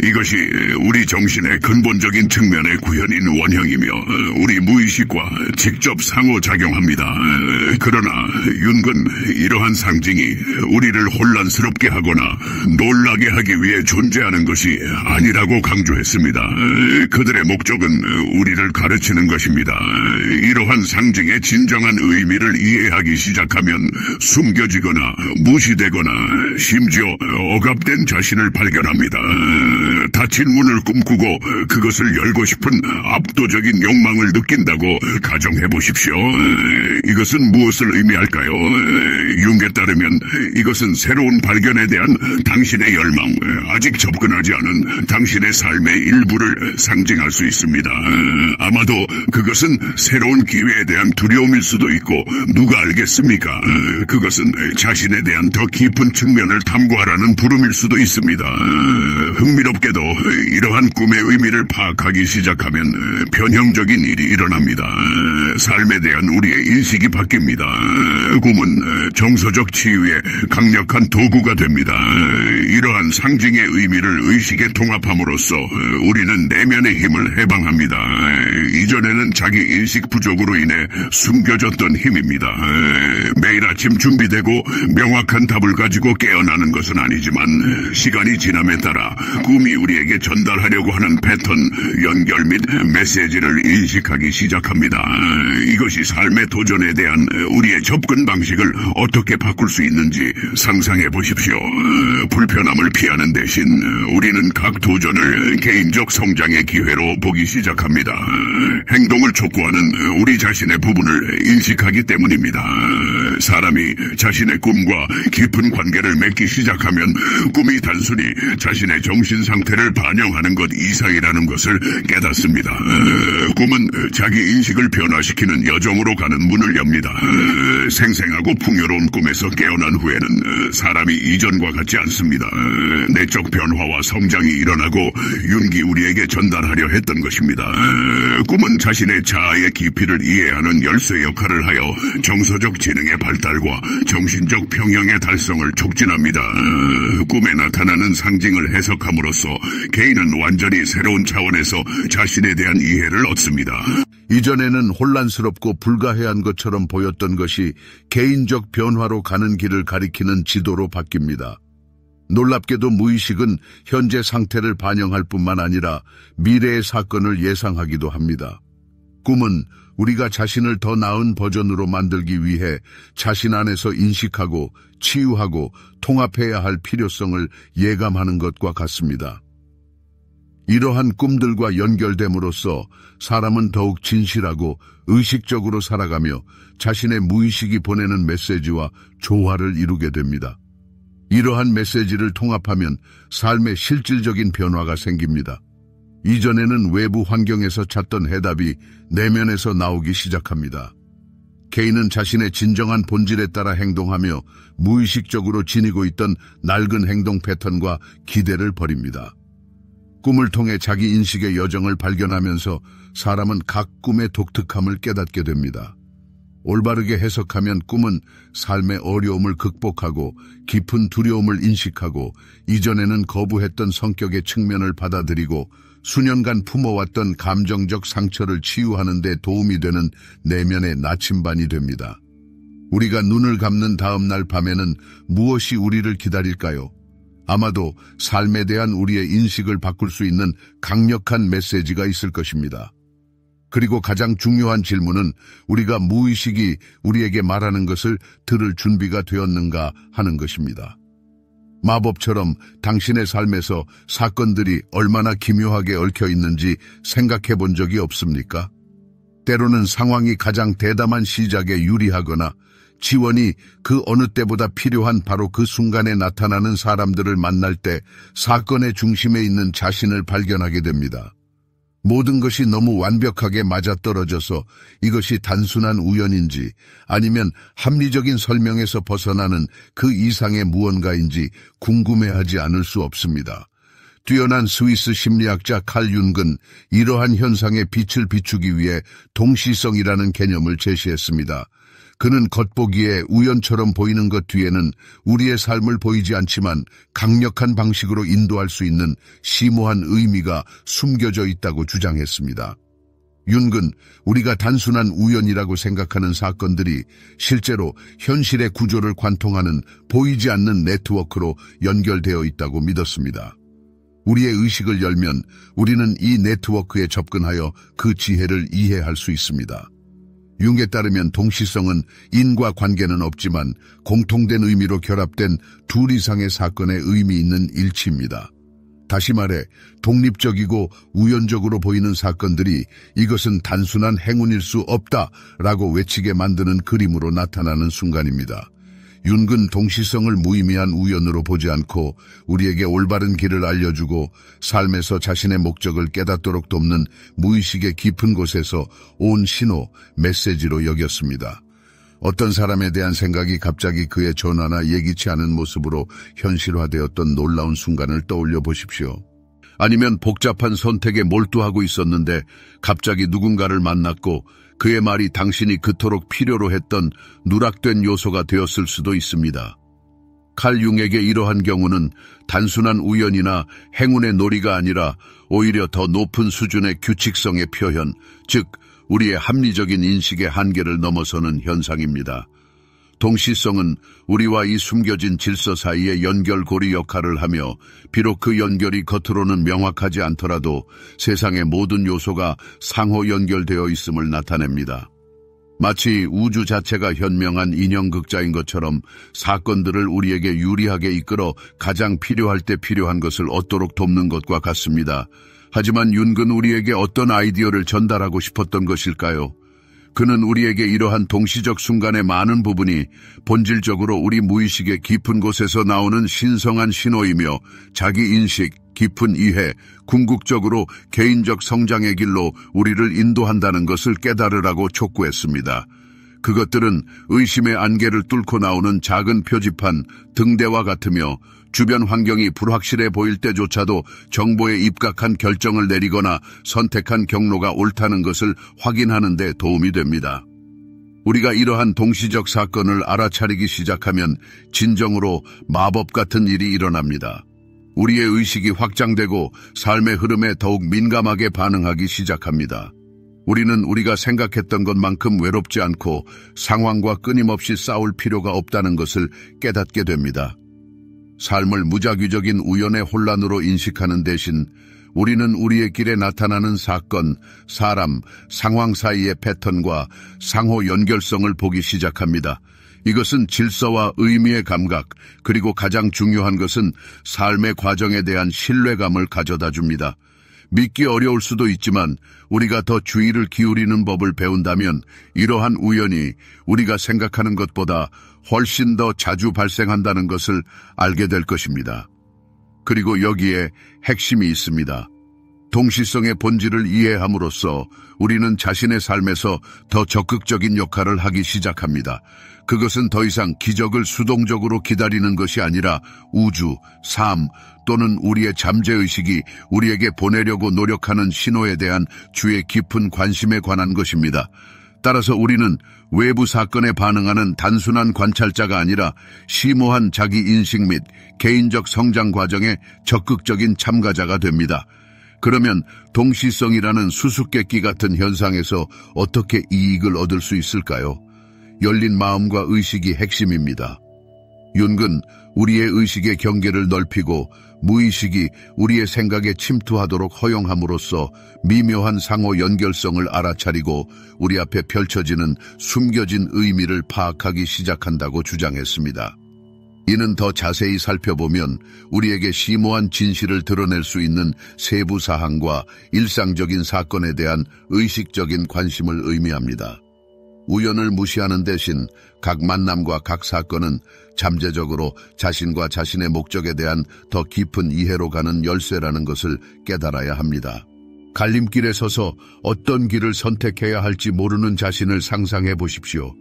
이것이 우리 정신의 근본적인 측면의 구현인 원형이며 우리 무의식과 직접 상호작용합니다. 그러나 윤근 이러한 상징이 우리를 혼란스럽게 하거나 놀라게 하기 위해 존재하는 것이 아니라고 강조했습니다. 그들의 목적은 우리를 가르치는 것입니다. 이러한 상징의 진정한 의미를 이해하기 시작하면 숨겨지거나 무시되거나 심지어 억압된 자신을 발견합니다. 닫힌 문을 꿈꾸고 그것을 열고 싶은 압도적인 욕망을 느낀다고 가정해보십시오. 이것은 무엇을 의미할까요? 융에 따르면 이것은 새로운 발견에 대한 당신의 열망, 아직 접근하지 않은 당신의 삶의 일부를 상징할 수 있습니다. 아마도 그것은 새로운 기회에 대한 두려움일 수도 있고 누가 알겠습니까? 그것은 자신에 대한 더 깊은 측면을 탐구하라는 부름일 수도 있습니다. 흥미롭게도 이러한 꿈의 의미를 파악하기 시작하면 변형적인 일이 일어납니다. 삶에 대한 우리의 인식이 바뀝니다. 꿈은 정서적 치유의 강력한 도구가 됩니다. 이러한 상징의 의미를 의식에 통합함으로써 우리는 내면의 힘을 해방합니다. 이전에는 자기 인식 부족으로 인해 숨겨졌던 힘입니다. 매일 아침 준비되고 명확한 답을 가지고 깨어나는 것은 아니지만 시간이 지남에 따라 꿈이 우리에게 전달하려고 하는 패턴, 연결 및 메시지를 인식하기 시작합니다. 이것이 삶의 도전에 대한 우리의 접근 방식을 어떻게 바꿀 수 있는지 상상해 보십시오. 불편함을 피하는 대신 우리는 각 도전을 개인적 성장의 기회로 보기 시작합니다. 행동을 촉구하는 우리 자신의 부분을 인식하기 때문입니다. 사람이 자신의 꿈과 깊은 관계를 맺기 시작하면 꿈이 단순히 자신의 정신 상태를 반영하는 것 이상이라는 것을 깨닫습니다. 꿈은 자기 인식을 변화시키는 여정으로 가는 문을 엽니다. 생생하고 풍요로운 꿈에서 깨어난 후에는 사람이 이전과 같지 않습니다. 내적 변화와 성장이 일어나고 윤기 우리에게 전달하려 했던 것입니다. 꿈은 자신의 자아의 깊이를 이해하는 열쇠 역할을 하여 정서적 지능의 발달과 정신적 평형의 달성을 촉진합니다. 꿈에 나타나는 상징을 해석함으로써 개인은 완전히 새로운 차원에서 자신에 대한 이해를 얻습니다. 이전에는 혼란스럽고 불가해한 것처럼 보였던 것이 개인적 변화로 가는 길을 가리키는 지도로 바뀝니다. 놀랍게도 무의식은 현재 상태를 반영할 뿐만 아니라 미래의 사건을 예상하기도 합니다. 꿈은 우리가 자신을 더 나은 버전으로 만들기 위해 자신 안에서 인식하고 치유하고 통합해야 할 필요성을 예감하는 것과 같습니다. 이러한 꿈들과 연결됨으로써 사람은 더욱 진실하고 의식적으로 살아가며 자신의 무의식이 보내는 메시지와 조화를 이루게 됩니다. 이러한 메시지를 통합하면 삶의 실질적인 변화가 생깁니다. 이전에는 외부 환경에서 찾던 해답이 내면에서 나오기 시작합니다. 개인은 자신의 진정한 본질에 따라 행동하며 무의식적으로 지니고 있던 낡은 행동 패턴과 기대를 버립니다. 꿈을 통해 자기 인식의 여정을 발견하면서 사람은 각 꿈의 독특함을 깨닫게 됩니다. 올바르게 해석하면 꿈은 삶의 어려움을 극복하고 깊은 두려움을 인식하고 이전에는 거부했던 성격의 측면을 받아들이고 수년간 품어왔던 감정적 상처를 치유하는 데 도움이 되는 내면의 나침반이 됩니다. 우리가 눈을 감는 다음 날 밤에는 무엇이 우리를 기다릴까요? 아마도 삶에 대한 우리의 인식을 바꿀 수 있는 강력한 메시지가 있을 것입니다. 그리고 가장 중요한 질문은 우리가 무의식이 우리에게 말하는 것을 들을 준비가 되었는가 하는 것입니다. 마법처럼 당신의 삶에서 사건들이 얼마나 기묘하게 얽혀 있는지 생각해 본 적이 없습니까? 때로는 상황이 가장 대담한 시작에 유리하거나 지원이 그 어느 때보다 필요한 바로 그 순간에 나타나는 사람들을 만날 때 사건의 중심에 있는 자신을 발견하게 됩니다. 모든 것이 너무 완벽하게 맞아떨어져서 이것이 단순한 우연인지 아니면 합리적인 설명에서 벗어나는 그 이상의 무언가인지 궁금해하지 않을 수 없습니다. 뛰어난 스위스 심리학자 칼 융은 이러한 현상의 빛을 비추기 위해 동시성이라는 개념을 제시했습니다. 그는 겉보기에 우연처럼 보이는 것 뒤에는 우리의 삶을 보이지 않지만 강력한 방식으로 인도할 수 있는 심오한 의미가 숨겨져 있다고 주장했습니다. 융은 우리가 단순한 우연이라고 생각하는 사건들이 실제로 현실의 구조를 관통하는 보이지 않는 네트워크로 연결되어 있다고 믿었습니다. 우리의 의식을 열면 우리는 이 네트워크에 접근하여 그 지혜를 이해할 수 있습니다. 융에 따르면 동시성은 인과 관계는 없지만 공통된 의미로 결합된 둘 이상의 사건의 의미 있는 일치입니다. 다시 말해 독립적이고 우연적으로 보이는 사건들이 이것은 단순한 행운일 수 없다라고 외치게 만드는 그림으로 나타나는 순간입니다. 융은 동시성을 무의미한 우연으로 보지 않고 우리에게 올바른 길을 알려주고 삶에서 자신의 목적을 깨닫도록 돕는 무의식의 깊은 곳에서 온 신호, 메시지로 여겼습니다. 어떤 사람에 대한 생각이 갑자기 그의 전화나 예기치 않은 모습으로 현실화되었던 놀라운 순간을 떠올려 보십시오. 아니면 복잡한 선택에 몰두하고 있었는데 갑자기 누군가를 만났고 그의 말이 당신이 그토록 필요로 했던 누락된 요소가 되었을 수도 있습니다. 칼 융에게 이러한 경우는 단순한 우연이나 행운의 놀이가 아니라 오히려 더 높은 수준의 규칙성의 표현, 즉 우리의 합리적인 인식의 한계를 넘어서는 현상입니다. 동시성은 우리와 이 숨겨진 질서 사이의 연결고리 역할을 하며 비록 그 연결이 겉으로는 명확하지 않더라도 세상의 모든 요소가 상호 연결되어 있음을 나타냅니다. 마치 우주 자체가 현명한 인형극자인 것처럼 사건들을 우리에게 유리하게 이끌어 가장 필요할 때 필요한 것을 얻도록 돕는 것과 같습니다. 하지만 융은 우리에게 어떤 아이디어를 전달하고 싶었던 것일까요? 그는 우리에게 이러한 동시적 순간의 많은 부분이 본질적으로 우리 무의식의 깊은 곳에서 나오는 신성한 신호이며 자기 인식, 깊은 이해, 궁극적으로 개인적 성장의 길로 우리를 인도한다는 것을 깨달으라고 촉구했습니다. 그것들은 의심의 안개를 뚫고 나오는 작은 표지판, 등대와 같으며 주변 환경이 불확실해 보일 때조차도 정보에 입각한 결정을 내리거나 선택한 경로가 옳다는 것을 확인하는 데 도움이 됩니다. 우리가 이러한 동시적 사건을 알아차리기 시작하면 진정으로 마법 같은 일이 일어납니다. 우리의 의식이 확장되고 삶의 흐름에 더욱 민감하게 반응하기 시작합니다. 우리는 우리가 생각했던 것만큼 외롭지 않고 상황과 끊임없이 싸울 필요가 없다는 것을 깨닫게 됩니다. 삶을 무작위적인 우연의 혼란으로 인식하는 대신 우리는 우리의 길에 나타나는 사건, 사람, 상황 사이의 패턴과 상호 연결성을 보기 시작합니다. 이것은 질서와 의미의 감각, 그리고 가장 중요한 것은 삶의 과정에 대한 신뢰감을 가져다 줍니다. 믿기 어려울 수도 있지만 우리가 더 주의를 기울이는 법을 배운다면 이러한 우연이 우리가 생각하는 것보다 훨씬 더 자주 발생한다는 것을 알게 될 것입니다. 그리고 여기에 핵심이 있습니다. 동시성의 본질을 이해함으로써 우리는 자신의 삶에서 더 적극적인 역할을 하기 시작합니다. 그것은 더 이상 기적을 수동적으로 기다리는 것이 아니라 우주, 삶 또는 우리의 잠재의식이 우리에게 보내려고 노력하는 신호에 대한 주의 깊은 관심에 관한 것입니다. 따라서 우리는 외부 사건에 반응하는 단순한 관찰자가 아니라 심오한 자기 인식 및 개인적 성장 과정의 적극적인 참가자가 됩니다. 그러면 동시성이라는 수수께끼 같은 현상에서 어떻게 이익을 얻을 수 있을까요? 열린 마음과 의식이 핵심입니다. 융은 우리의 의식의 경계를 넓히고 무의식이 우리의 생각에 침투하도록 허용함으로써 미묘한 상호 연결성을 알아차리고 우리 앞에 펼쳐지는 숨겨진 의미를 파악하기 시작한다고 주장했습니다. 이는 더 자세히 살펴보면 우리에게 심오한 진실을 드러낼 수 있는 세부 사항과 일상적인 사건에 대한 의식적인 관심을 의미합니다. 우연을 무시하는 대신 각 만남과 각 사건은 잠재적으로 자신과 자신의 목적에 대한 더 깊은 이해로 가는 열쇠라는 것을 깨달아야 합니다. 갈림길에 서서 어떤 길을 선택해야 할지 모르는 자신을 상상해 보십시오.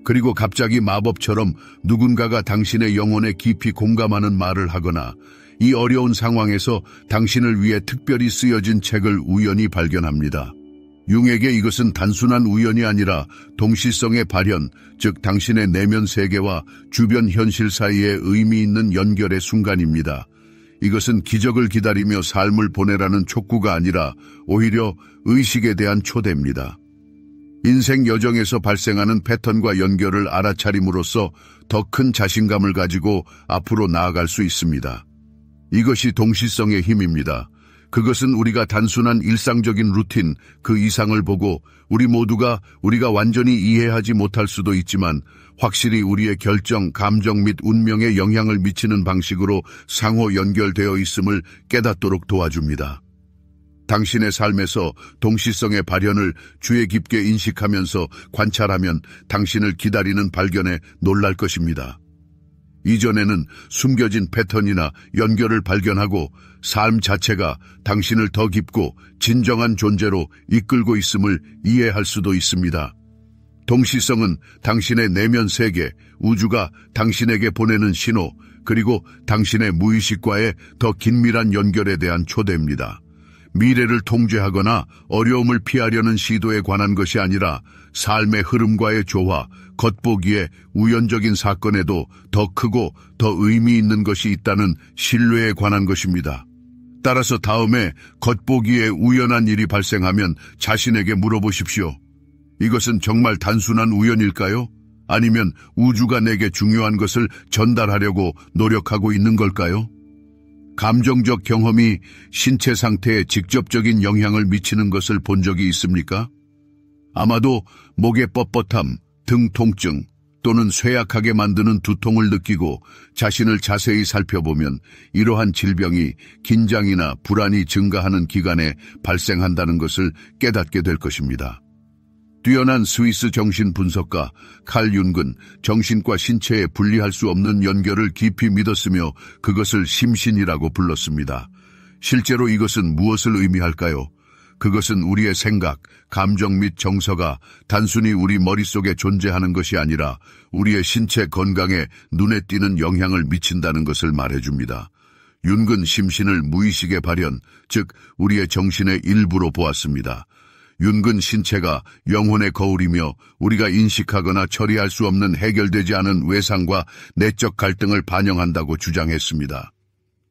그리고 갑자기 마법처럼 누군가가 당신의 영혼에 깊이 공감하는 말을 하거나 이 어려운 상황에서 당신을 위해 특별히 쓰여진 책을 우연히 발견합니다. 융에게 이것은 단순한 우연이 아니라 동시성의 발현, 즉 당신의 내면 세계와 주변 현실 사이에 의미 있는 연결의 순간입니다. 이것은 기적을 기다리며 삶을 보내라는 촉구가 아니라 오히려 의식에 대한 초대입니다. 인생 여정에서 발생하는 패턴과 연결을 알아차림으로써 더 큰 자신감을 가지고 앞으로 나아갈 수 있습니다. 이것이 동시성의 힘입니다. 그것은 우리가 단순한 일상적인 루틴, 그 이상을 보고 우리가 완전히 이해하지 못할 수도 있지만 확실히 우리의 결정, 감정 및 운명에 영향을 미치는 방식으로 상호 연결되어 있음을 깨닫도록 도와줍니다. 당신의 삶에서 동시성의 발현을 주의 깊게 인식하면서 관찰하면 당신을 기다리는 발견에 놀랄 것입니다. 이전에는 숨겨진 패턴이나 연결을 발견하고 삶 자체가 당신을 더 깊고 진정한 존재로 이끌고 있음을 이해할 수도 있습니다. 동시성은 당신의 내면 세계, 우주가 당신에게 보내는 신호, 그리고 당신의 무의식과의 더 긴밀한 연결에 대한 초대입니다. 미래를 통제하거나 어려움을 피하려는 시도에 관한 것이 아니라 삶의 흐름과의 조화, 겉보기에 우연적인 사건에도 더 크고 더 의미 있는 것이 있다는 신뢰에 관한 것입니다. 따라서 다음에 겉보기에 우연한 일이 발생하면 자신에게 물어보십시오. 이것은 정말 단순한 우연일까요? 아니면 우주가 내게 중요한 것을 전달하려고 노력하고 있는 걸까요? 감정적 경험이 신체 상태에 직접적인 영향을 미치는 것을 본 적이 있습니까? 아마도 목의 뻣뻣함, 등 통증 또는 쇠약하게 만드는 두통을 느끼고 자신을 자세히 살펴보면 이러한 질병이 긴장이나 불안이 증가하는 기간에 발생한다는 것을 깨닫게 될 것입니다. 뛰어난 스위스 정신분석가 칼 융은 정신과 신체에 분리할 수 없는 연결을 깊이 믿었으며 그것을 심신이라고 불렀습니다. 실제로 이것은 무엇을 의미할까요? 그것은 우리의 생각, 감정 및 정서가 단순히 우리 머릿속에 존재하는 것이 아니라 우리의 신체 건강에 눈에 띄는 영향을 미친다는 것을 말해줍니다. 융은 심신을 무의식의 발현, 즉 우리의 정신의 일부로 보았습니다. 융은 신체가 영혼의 거울이며 우리가 인식하거나 처리할 수 없는 해결되지 않은 외상과 내적 갈등을 반영한다고 주장했습니다.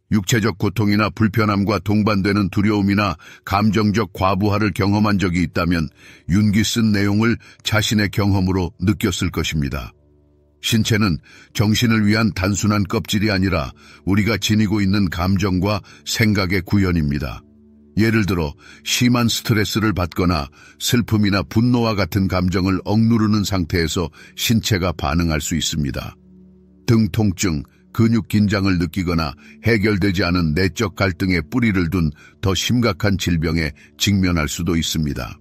육체적 고통이나 불편함과 동반되는 두려움이나 감정적 과부하를 경험한 적이 있다면 융이 쓴 내용을 자신의 경험으로 느꼈을 것입니다. 신체는 정신을 위한 단순한 껍질이 아니라 우리가 지니고 있는 감정과 생각의 구현입니다. 예를 들어 심한 스트레스를 받거나 슬픔이나 분노와 같은 감정을 억누르는 상태에서 신체가 반응할 수 있습니다. 등 통증, 근육 긴장을 느끼거나 해결되지 않은 내적 갈등에 뿌리를 둔 더 심각한 질병에 직면할 수도 있습니다.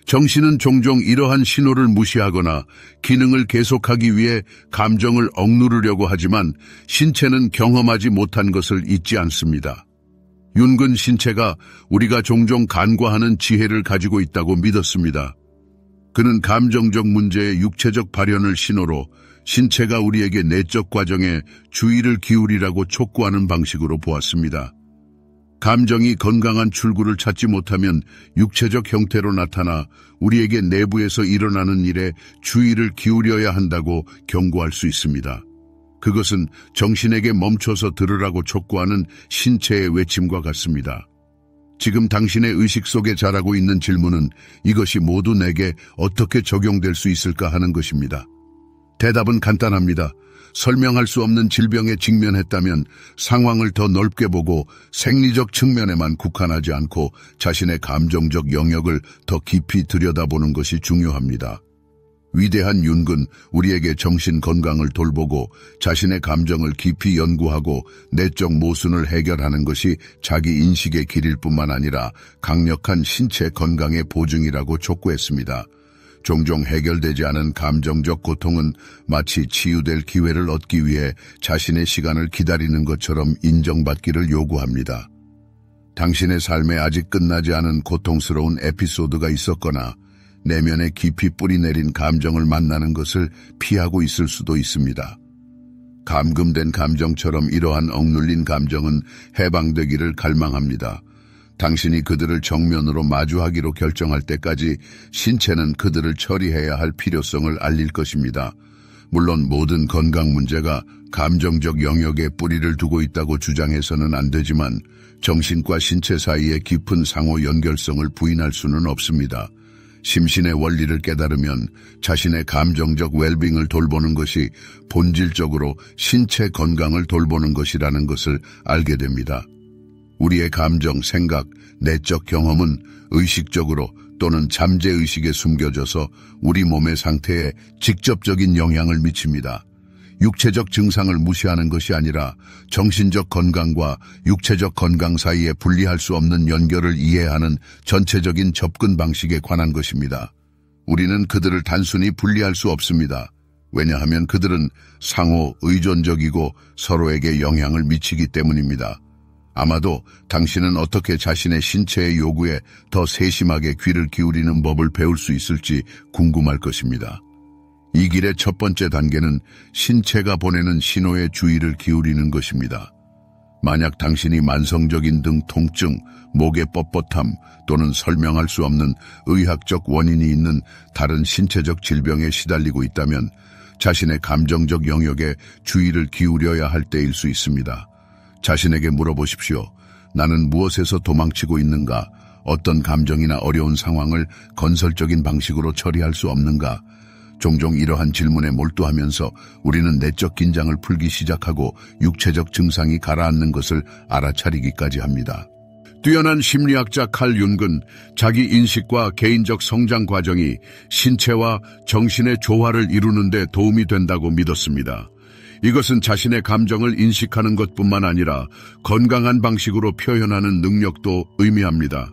정신은 종종 이러한 신호를 무시하거나 기능을 계속하기 위해 감정을 억누르려고 하지만 신체는 경험하지 못한 것을 잊지 않습니다. 융은 신체가 우리가 종종 간과하는 지혜를 가지고 있다고 믿었습니다. 그는 감정적 문제의 육체적 발현을 신호로 신체가 우리에게 내적 과정에 주의를 기울이라고 촉구하는 방식으로 보았습니다. 감정이 건강한 출구를 찾지 못하면 육체적 형태로 나타나 우리에게 내부에서 일어나는 일에 주의를 기울여야 한다고 경고할 수 있습니다. 그것은 정신에게 멈춰서 들으라고 촉구하는 신체의 외침과 같습니다. 지금 당신의 의식 속에 자라고 있는 질문은 이것이 모두 내게 어떻게 적용될 수 있을까 하는 것입니다. 대답은 간단합니다. 설명할 수 없는 질병에 직면했다면 상황을 더 넓게 보고 생리적 측면에만 국한하지 않고 자신의 감정적 영역을 더 깊이 들여다보는 것이 중요합니다. 위대한 윤근, 우리에게 정신 건강을 돌보고 자신의 감정을 깊이 연구하고 내적 모순을 해결하는 것이 자기 인식의 길일 뿐만 아니라 강력한 신체 건강의 보증이라고 촉구했습니다. 종종 해결되지 않은 감정적 고통은 마치 치유될 기회를 얻기 위해 자신의 시간을 기다리는 것처럼 인정받기를 요구합니다. 당신의 삶에 아직 끝나지 않은 고통스러운 에피소드가 있었거나 내면에 깊이 뿌리내린 감정을 만나는 것을 피하고 있을 수도 있습니다. 감금된 감정처럼 이러한 억눌린 감정은 해방되기를 갈망합니다. 당신이 그들을 정면으로 마주하기로 결정할 때까지 신체는 그들을 처리해야 할 필요성을 알릴 것입니다. 물론 모든 건강 문제가 감정적 영역에 뿌리를 두고 있다고 주장해서는 안 되지만 정신과 신체 사이의 깊은 상호 연결성을 부인할 수는 없습니다. 심신의 원리를 깨달으면 자신의 감정적 웰빙을 돌보는 것이 본질적으로 신체 건강을 돌보는 것이라는 것을 알게 됩니다. 우리의 감정, 생각, 내적 경험은 의식적으로 또는 잠재의식에 숨겨져서 우리 몸의 상태에 직접적인 영향을 미칩니다. 육체적 증상을 무시하는 것이 아니라 정신적 건강과 육체적 건강 사이에 분리할 수 없는 연결을 이해하는 전체적인 접근 방식에 관한 것입니다. 우리는 그들을 단순히 분리할 수 없습니다. 왜냐하면 그들은 상호 의존적이고 서로에게 영향을 미치기 때문입니다. 아마도 당신은 어떻게 자신의 신체의 요구에 더 세심하게 귀를 기울이는 법을 배울 수 있을지 궁금할 것입니다. 이 길의 첫 번째 단계는 신체가 보내는 신호에 주의를 기울이는 것입니다. 만약 당신이 만성적인 등 통증, 목의 뻣뻣함 또는 설명할 수 없는 의학적 원인이 있는 다른 신체적 질병에 시달리고 있다면 자신의 감정적 영역에 주의를 기울여야 할 때일 수 있습니다. 자신에게 물어보십시오. 나는 무엇에서 도망치고 있는가? 어떤 감정이나 어려운 상황을 건설적인 방식으로 처리할 수 없는가? 종종 이러한 질문에 몰두하면서 우리는 내적 긴장을 풀기 시작하고 육체적 증상이 가라앉는 것을 알아차리기까지 합니다. 뛰어난 심리학자 칼 윤근, 자기 인식과 개인적 성장 과정이 신체와 정신의 조화를 이루는 데 도움이 된다고 믿었습니다. 이것은 자신의 감정을 인식하는 것뿐만 아니라 건강한 방식으로 표현하는 능력도 의미합니다.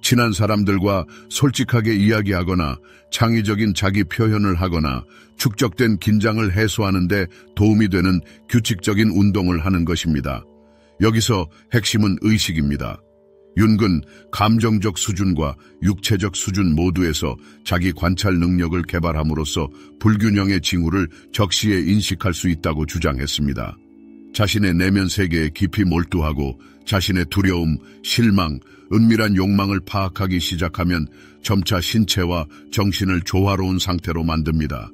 친한 사람들과 솔직하게 이야기하거나 창의적인 자기 표현을 하거나 축적된 긴장을 해소하는 데 도움이 되는 규칙적인 운동을 하는 것입니다. 여기서 핵심은 의식입니다. 윤근, 감정적 수준과 육체적 수준 모두에서 자기 관찰 능력을 개발함으로써 불균형의 징후를 적시에 인식할 수 있다고 주장했습니다. 자신의 내면 세계에 깊이 몰두하고 자신의 두려움, 실망, 은밀한 욕망을 파악하기 시작하면 점차 신체와 정신을 조화로운 상태로 만듭니다.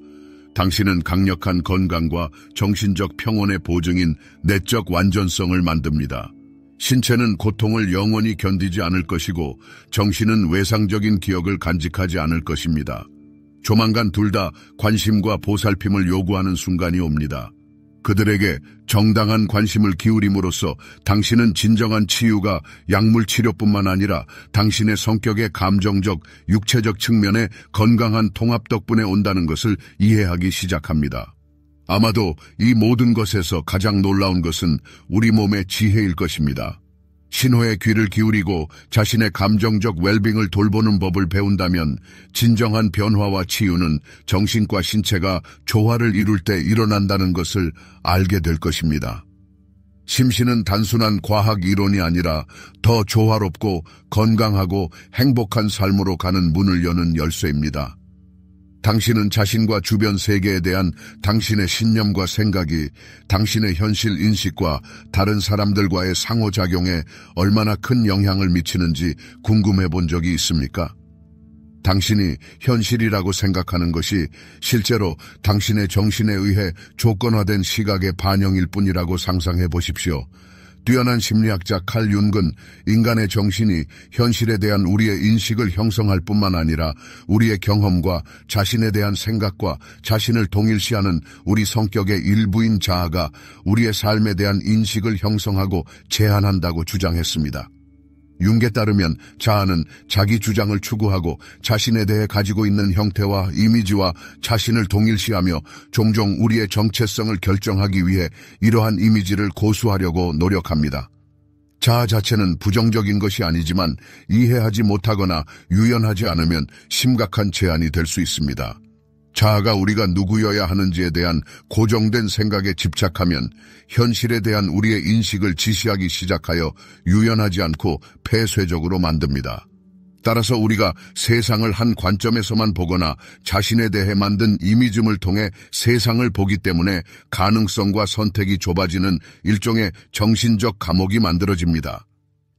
당신은 강력한 건강과 정신적 평온의 보증인 내적 완전성을 만듭니다. 신체는 고통을 영원히 견디지 않을 것이고 정신은 외상적인 기억을 간직하지 않을 것입니다. 조만간 둘 다 관심과 보살핌을 요구하는 순간이 옵니다. 그들에게 정당한 관심을 기울임으로써 당신은 진정한 치유가 약물 치료뿐만 아니라 당신의 성격의 감정적, 육체적 측면의 건강한 통합 덕분에 온다는 것을 이해하기 시작합니다. 아마도 이 모든 것에서 가장 놀라운 것은 우리 몸의 지혜일 것입니다. 신호에 귀를 기울이고 자신의 감정적 웰빙을 돌보는 법을 배운다면 진정한 변화와 치유는 정신과 신체가 조화를 이룰 때 일어난다는 것을 알게 될 것입니다. 심신은 단순한 과학 이론이 아니라 더 조화롭고 건강하고 행복한 삶으로 가는 문을 여는 열쇠입니다. 당신은 자신과 주변 세계에 대한 당신의 신념과 생각이 당신의 현실 인식과 다른 사람들과의 상호작용에 얼마나 큰 영향을 미치는지 궁금해 본 적이 있습니까? 당신이 현실이라고 생각하는 것이 실제로 당신의 정신에 의해 조건화된 시각의 반영일 뿐이라고 상상해 보십시오. 뛰어난 심리학자 칼 융은 인간의 정신이 현실에 대한 우리의 인식을 형성할 뿐만 아니라 우리의 경험과 자신에 대한 생각과 자신을 동일시하는 우리 성격의 일부인 자아가 우리의 삶에 대한 인식을 형성하고 제한한다고 주장했습니다. 융에 따르면 자아는 자기 주장을 추구하고 자신에 대해 가지고 있는 형태와 이미지와 자신을 동일시하며 종종 우리의 정체성을 결정하기 위해 이러한 이미지를 고수하려고 노력합니다. 자아 자체는 부정적인 것이 아니지만 이해하지 못하거나 유연하지 않으면 심각한 제한이 될 수 있습니다. 자아가 우리가 누구여야 하는지에 대한 고정된 생각에 집착하면 현실에 대한 우리의 인식을 지시하기 시작하여 유연하지 않고 폐쇄적으로 만듭니다. 따라서 우리가 세상을 한 관점에서만 보거나 자신에 대해 만든 이미즘을 통해 세상을 보기 때문에 가능성과 선택이 좁아지는 일종의 정신적 감옥이 만들어집니다.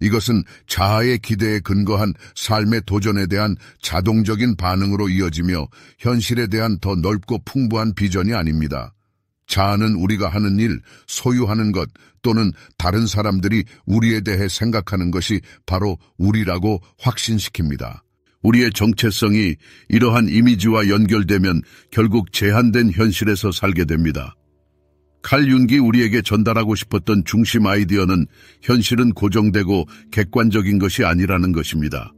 이것은 자아의 기대에 근거한 삶의 도전에 대한 자동적인 반응으로 이어지며 현실에 대한 더 넓고 풍부한 비전이 아닙니다. 자아는 우리가 하는 일, 소유하는 것 또는 다른 사람들이 우리에 대해 생각하는 것이 바로 우리라고 확신시킵니다. 우리의 정체성이 이러한 이미지와 연결되면 결국 제한된 현실에서 살게 됩니다. 칼 융이 우리에게 전달하고 싶었던 중심 아이디어는 현실은 고정되고 객관적인 것이 아니라는 것입니다.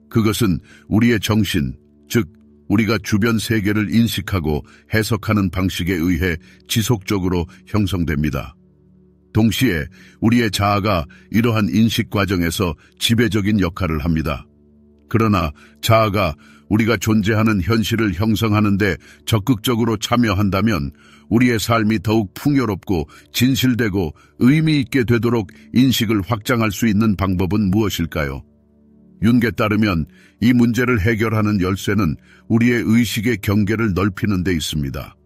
그것은 우리의 정신, 즉 우리가 주변 세계를 인식하고 해석하는 방식에 의해 지속적으로 형성됩니다. 동시에 우리의 자아가 이러한 인식 과정에서 지배적인 역할을 합니다. 그러나 자아가 우리가 존재하는 현실을 형성하는 데 적극적으로 참여한다면 우리의 삶이 더욱 풍요롭고 진실되고 의미 있게 되도록 인식을 확장할 수 있는 방법은 무엇일까요? 융에 따르면 이 문제를 해결하는 열쇠는 우리의 의식의 경계를 넓히는 데 있습니다.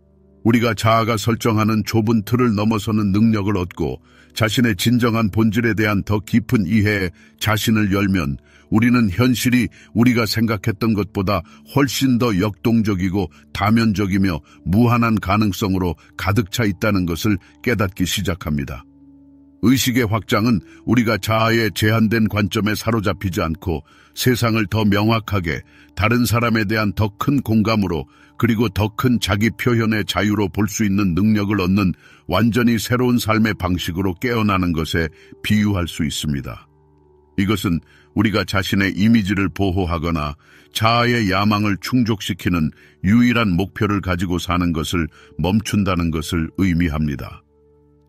우리가 자아가 설정하는 좁은 틀을 넘어서는 능력을 얻고 자신의 진정한 본질에 대한 더 깊은 이해에 자신을 열면 우리는 현실이 우리가 생각했던 것보다 훨씬 더 역동적이고 다면적이며 무한한 가능성으로 가득 차 있다는 것을 깨닫기 시작합니다. 의식의 확장은 우리가 자아의 제한된 관점에 사로잡히지 않고 세상을 더 명확하게 다른 사람에 대한 더 큰 공감으로 그리고 더 큰 자기 표현의 자유로 볼 수 있는 능력을 얻는 완전히 새로운 삶의 방식으로 깨어나는 것에 비유할 수 있습니다. 이것은 우리가 자신의 이미지를 보호하거나 자아의 야망을 충족시키는 유일한 목표를 가지고 사는 것을 멈춘다는 것을 의미합니다.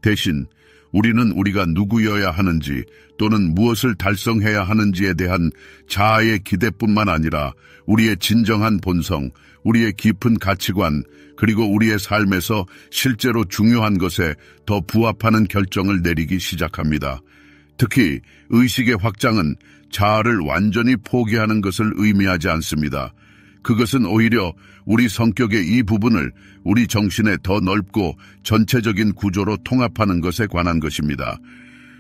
대신 우리는 우리가 누구여야 하는지 또는 무엇을 달성해야 하는지에 대한 자아의 기대뿐만 아니라 우리의 진정한 본성, 우리의 깊은 가치관, 그리고 우리의 삶에서 실제로 중요한 것에 더 부합하는 결정을 내리기 시작합니다. 특히 의식의 확장은 자아를 완전히 포기하는 것을 의미하지 않습니다. 그것은 오히려 우리 성격의 이 부분을 우리 정신의 더 넓고 전체적인 구조로 통합하는 것에 관한 것입니다.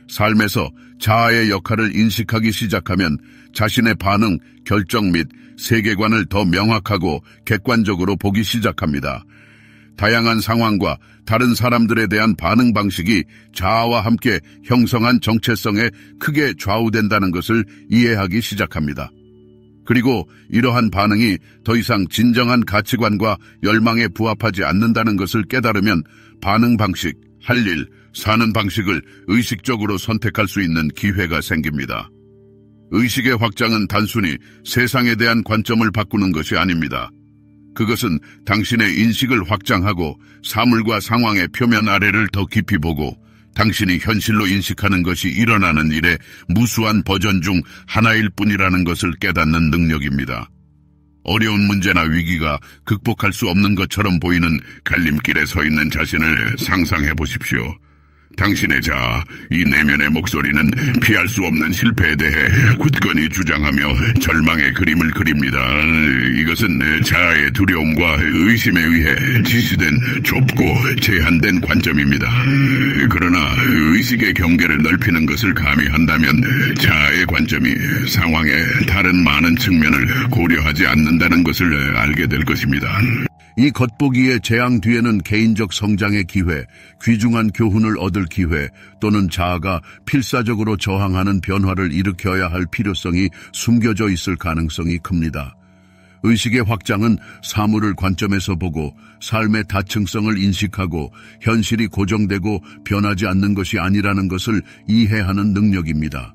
삶에서 자아의 역할을 인식하기 시작하면 자신의 반응, 결정 및 세계관을 더 명확하고 객관적으로 보기 시작합니다. 다양한 상황과 다른 사람들에 대한 반응 방식이 자아와 함께 형성한 정체성에 크게 좌우된다는 것을 이해하기 시작합니다. 그리고 이러한 반응이 더 이상 진정한 가치관과 열망에 부합하지 않는다는 것을 깨달으면 반응 방식, 할 일, 사는 방식을 의식적으로 선택할 수 있는 기회가 생깁니다. 의식의 확장은 단순히 세상에 대한 관점을 바꾸는 것이 아닙니다. 그것은 당신의 인식을 확장하고 사물과 상황의 표면 아래를 더 깊이 보고 당신이 현실로 인식하는 것이 일어나는 일의 무수한 버전 중 하나일 뿐이라는 것을 깨닫는 능력입니다. 어려운 문제나 위기가 극복할 수 없는 것처럼 보이는 갈림길에 서 있는 자신을 상상해 보십시오. 당신의 자아, 이 내면의 목소리는 피할 수 없는 실패에 대해 굳건히 주장하며 절망의 그림을 그립니다. 이것은 자아의 두려움과 의심에 의해 지시된 좁고 제한된 관점입니다. 그러나 의식의 경계를 넓히는 것을 가미한다면 자아의 관점이 상황의 다른 많은 측면을 고려하지 않는다는 것을 알게 될 것입니다. 이 겉보기의 재앙 뒤에는 개인적 성장의 기회, 귀중한 교훈을 얻을 기회 또는 자아가 필사적으로 저항하는 변화를 일으켜야 할 필요성이 숨겨져 있을 가능성이 큽니다. 의식의 확장은 사물을 관점에서 보고 삶의 다층성을 인식하고 현실이 고정되고 변하지 않는 것이 아니라는 것을 이해하는 능력입니다.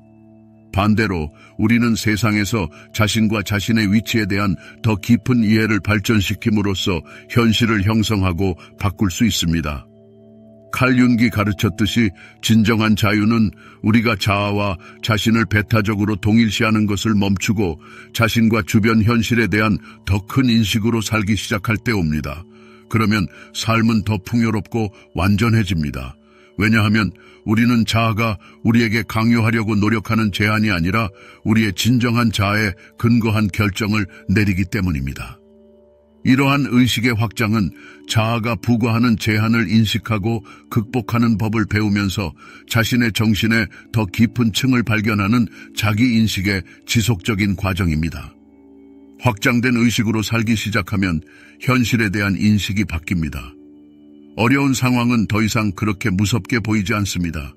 반대로 우리는 세상에서 자신과 자신의 위치에 대한 더 깊은 이해를 발전시킴으로써 현실을 형성하고 바꿀 수 있습니다. 칼 융이 가르쳤듯이 진정한 자유는 우리가 자아와 자신을 배타적으로 동일시하는 것을 멈추고 자신과 주변 현실에 대한 더 큰 인식으로 살기 시작할 때 옵니다. 그러면 삶은 더 풍요롭고 완전해집니다. 왜냐하면 우리는 자아가 우리에게 강요하려고 노력하는 제한이 아니라 우리의 진정한 자아에 근거한 결정을 내리기 때문입니다. 이러한 의식의 확장은 자아가 부과하는 제한을 인식하고 극복하는 법을 배우면서 자신의 정신의 더 깊은 층을 발견하는 자기인식의 지속적인 과정입니다. 확장된 의식으로 살기 시작하면 현실에 대한 인식이 바뀝니다. 어려운 상황은 더 이상 그렇게 무섭게 보이지 않습니다.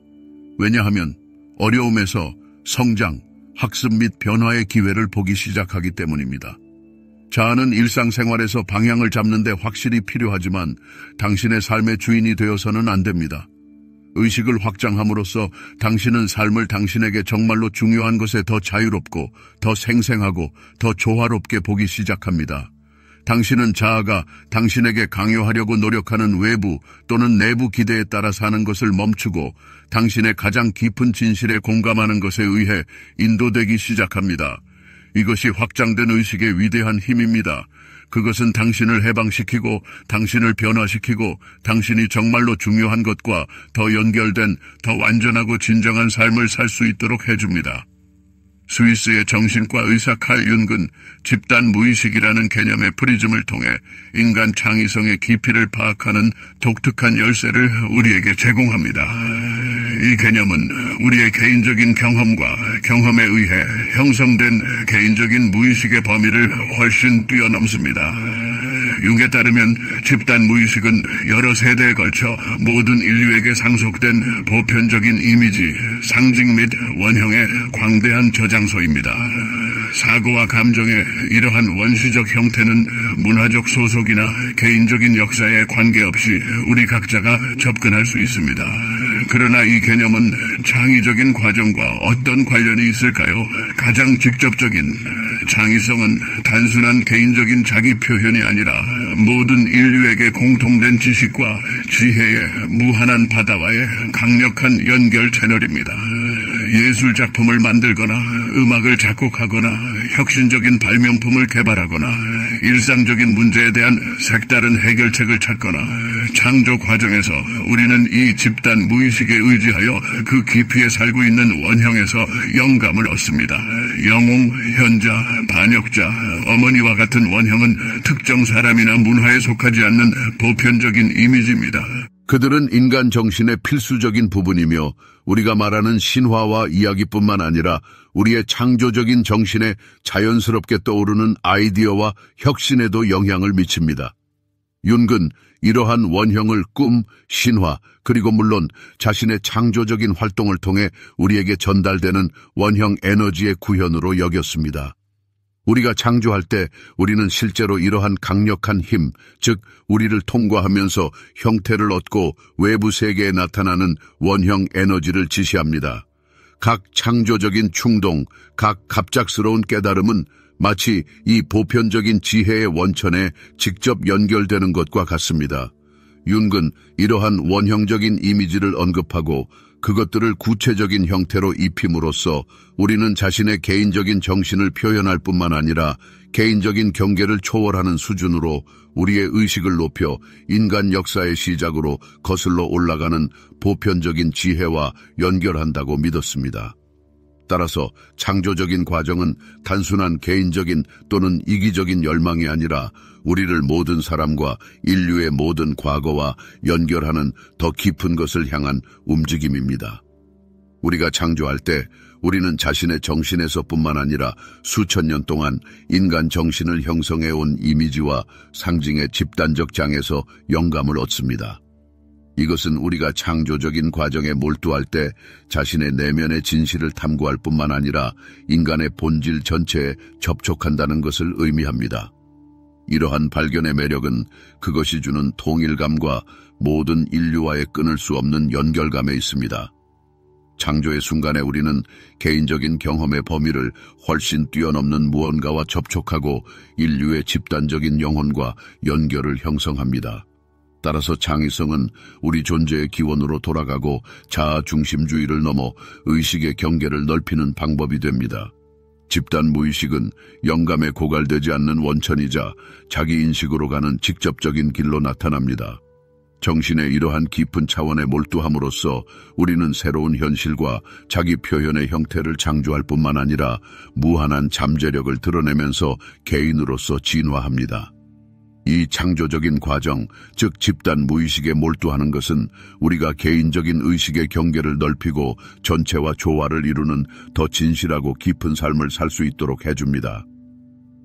왜냐하면 어려움에서 성장, 학습 및 변화의 기회를 보기 시작하기 때문입니다. 자아는 일상생활에서 방향을 잡는 데 확실히 필요하지만 당신의 삶의 주인이 되어서는 안 됩니다. 의식을 확장함으로써 당신은 삶을 당신에게 정말로 중요한 것에 더 자유롭고 더 생생하고 더 조화롭게 보기 시작합니다. 당신은 자아가 당신에게 강요하려고 노력하는 외부 또는 내부 기대에 따라 사는 것을 멈추고 당신의 가장 깊은 진실에 공감하는 것에 의해 인도되기 시작합니다. 이것이 확장된 의식의 위대한 힘입니다. 그것은 당신을 해방시키고 당신을 변화시키고 당신이 정말로 중요한 것과 더 연결된 더 완전하고 진정한 삶을 살 수 있도록 해줍니다. 스위스의 정신과 의사 칼 융은 집단 무의식이라는 개념의 프리즘을 통해 인간 창의성의 깊이를 파악하는 독특한 열쇠를 우리에게 제공합니다. 이 개념은 우리의 개인적인 경험과 경험에 의해 형성된 개인적인 무의식의 범위를 훨씬 뛰어넘습니다. 융에 따르면 집단 무의식은 여러 세대에 걸쳐 모든 인류에게 상속된 보편적인 이미지, 상징 및 원형의 광대한 저장소입니다. 사고와 감정의 이러한 원시적 형태는 문화적 소속이나 개인적인 역사에 관계없이 우리 각자가 접근할 수 있습니다. 그러나 이 개념은 창의적인 과정과 어떤 관련이 있을까요? 가장 직접적인 창의성은 단순한 개인적인 자기 표현이 아니라 모든 인류에게 공통된 지식과 지혜의 무한한 바다와의 강력한 연결 채널입니다. 예술 작품을 만들거나 음악을 작곡하거나 혁신적인 발명품을 개발하거나 일상적인 문제에 대한 색다른 해결책을 찾거나 창조 과정에서 우리는 이 집단 무의식에 의지하여 그 깊이에 살고 있는 원형에서 영감을 얻습니다. 영웅, 현자, 반역자, 어머니와 같은 원형은 특정 사람이나 문화에 속하지 않는 보편적인 이미지입니다. 그들은 인간 정신의 필수적인 부분이며 우리가 말하는 신화와 이야기뿐만 아니라 우리의 창조적인 정신에 자연스럽게 떠오르는 아이디어와 혁신에도 영향을 미칩니다. 융은 이러한 원형을 꿈, 신화, 그리고 물론 자신의 창조적인 활동을 통해 우리에게 전달되는 원형 에너지의 구현으로 여겼습니다. 우리가 창조할 때 우리는 실제로 이러한 강력한 힘, 즉 우리를 통과하면서 형태를 얻고 외부 세계에 나타나는 원형 에너지를 지시합니다. 각 창조적인 충동, 각 갑작스러운 깨달음은 마치 이 보편적인 지혜의 원천에 직접 연결되는 것과 같습니다. 융은 이러한 원형적인 이미지를 언급하고 그것들을 구체적인 형태로 입힘으로써 우리는 자신의 개인적인 정신을 표현할 뿐만 아니라 개인적인 경계를 초월하는 수준으로 우리의 의식을 높여 인간 역사의 시작으로 거슬러 올라가는 보편적인 지혜와 연결한다고 믿었습니다. 따라서 창조적인 과정은 단순한 개인적인 또는 이기적인 열망이 아니라 우리를 모든 사람과 인류의 모든 과거와 연결하는 더 깊은 것을 향한 움직임입니다. 우리가 창조할 때 우리는 자신의 정신에서뿐만 아니라 수천 년 동안 인간 정신을 형성해온 이미지와 상징의 집단적 장에서 영감을 얻습니다. 이것은 우리가 창조적인 과정에 몰두할 때 자신의 내면의 진실을 탐구할 뿐만 아니라 인간의 본질 전체에 접촉한다는 것을 의미합니다. 이러한 발견의 매력은 그것이 주는 통일감과 모든 인류와의 끊을 수 없는 연결감에 있습니다. 창조의 순간에 우리는 개인적인 경험의 범위를 훨씬 뛰어넘는 무언가와 접촉하고 인류의 집단적인 영혼과 연결을 형성합니다. 따라서 창의성은 우리 존재의 기원으로 돌아가고 자아 중심주의를 넘어 의식의 경계를 넓히는 방법이 됩니다. 집단 무의식은 영감에 고갈되지 않는 원천이자 자기 인식으로 가는 직접적인 길로 나타납니다. 정신의 이러한 깊은 차원에 몰두함으로써 우리는 새로운 현실과 자기 표현의 형태를 창조할 뿐만 아니라 무한한 잠재력을 드러내면서 개인으로서 진화합니다. 이 창조적인 과정, 즉 집단 무의식에 몰두하는 것은 우리가 개인적인 의식의 경계를 넓히고 전체와 조화를 이루는 더 진실하고 깊은 삶을 살 수 있도록 해줍니다.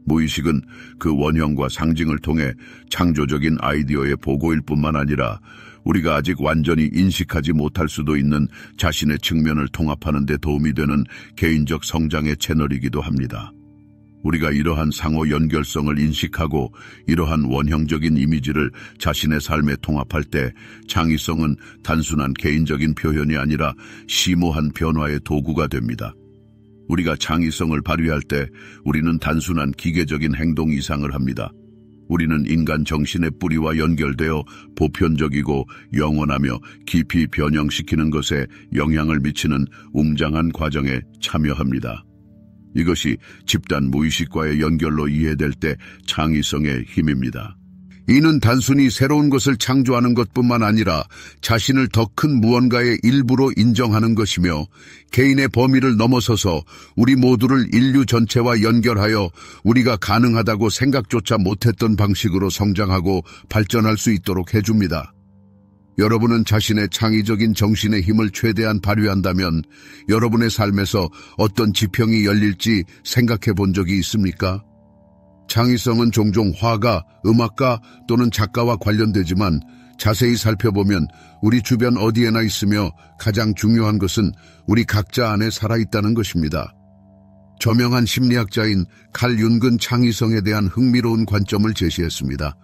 무의식은 그 원형과 상징을 통해 창조적인 아이디어의 보고일 뿐만 아니라 우리가 아직 완전히 인식하지 못할 수도 있는 자신의 측면을 통합하는 데 도움이 되는 개인적 성장의 채널이기도 합니다. 우리가 이러한 상호 연결성을 인식하고 이러한 원형적인 이미지를 자신의 삶에 통합할 때 창의성은 단순한 개인적인 표현이 아니라 심오한 변화의 도구가 됩니다. 우리가 창의성을 발휘할 때 우리는 단순한 기계적인 행동 이상을 합니다. 우리는 인간 정신의 뿌리와 연결되어 보편적이고 영원하며 깊이 변형시키는 것에 영향을 미치는 웅장한 과정에 참여합니다. 이것이 집단 무의식과의 연결로 이해될 때 창의성의 힘입니다. 이는 단순히 새로운 것을 창조하는 것뿐만 아니라 자신을 더 큰 무언가의 일부로 인정하는 것이며 개인의 범위를 넘어서서 우리 모두를 인류 전체와 연결하여 우리가 가능하다고 생각조차 못했던 방식으로 성장하고 발전할 수 있도록 해줍니다. 여러분은 자신의 창의적인 정신의 힘을 최대한 발휘한다면 여러분의 삶에서 어떤 지평이 열릴지 생각해 본 적이 있습니까? 창의성은 종종 화가, 음악가 또는 작가와 관련되지만 자세히 살펴보면 우리 주변 어디에나 있으며 가장 중요한 것은 우리 각자 안에 살아있다는 것입니다. 저명한 심리학자인 칼 윤근 창의성에 대한 흥미로운 관점을 제시했습니다.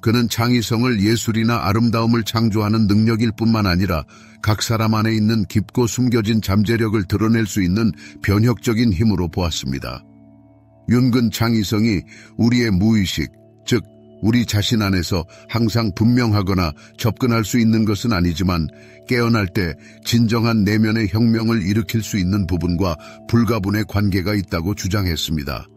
그는 창의성을 예술이나 아름다움을 창조하는 능력일 뿐만 아니라 각 사람 안에 있는 깊고 숨겨진 잠재력을 드러낼 수 있는 변혁적인 힘으로 보았습니다. 윤근 창의성이 우리의 무의식, 즉 우리 자신 안에서 항상 분명하거나 접근할 수 있는 것은 아니지만 깨어날 때 진정한 내면의 혁명을 일으킬 수 있는 부분과 불가분의 관계가 있다고 주장했습니다.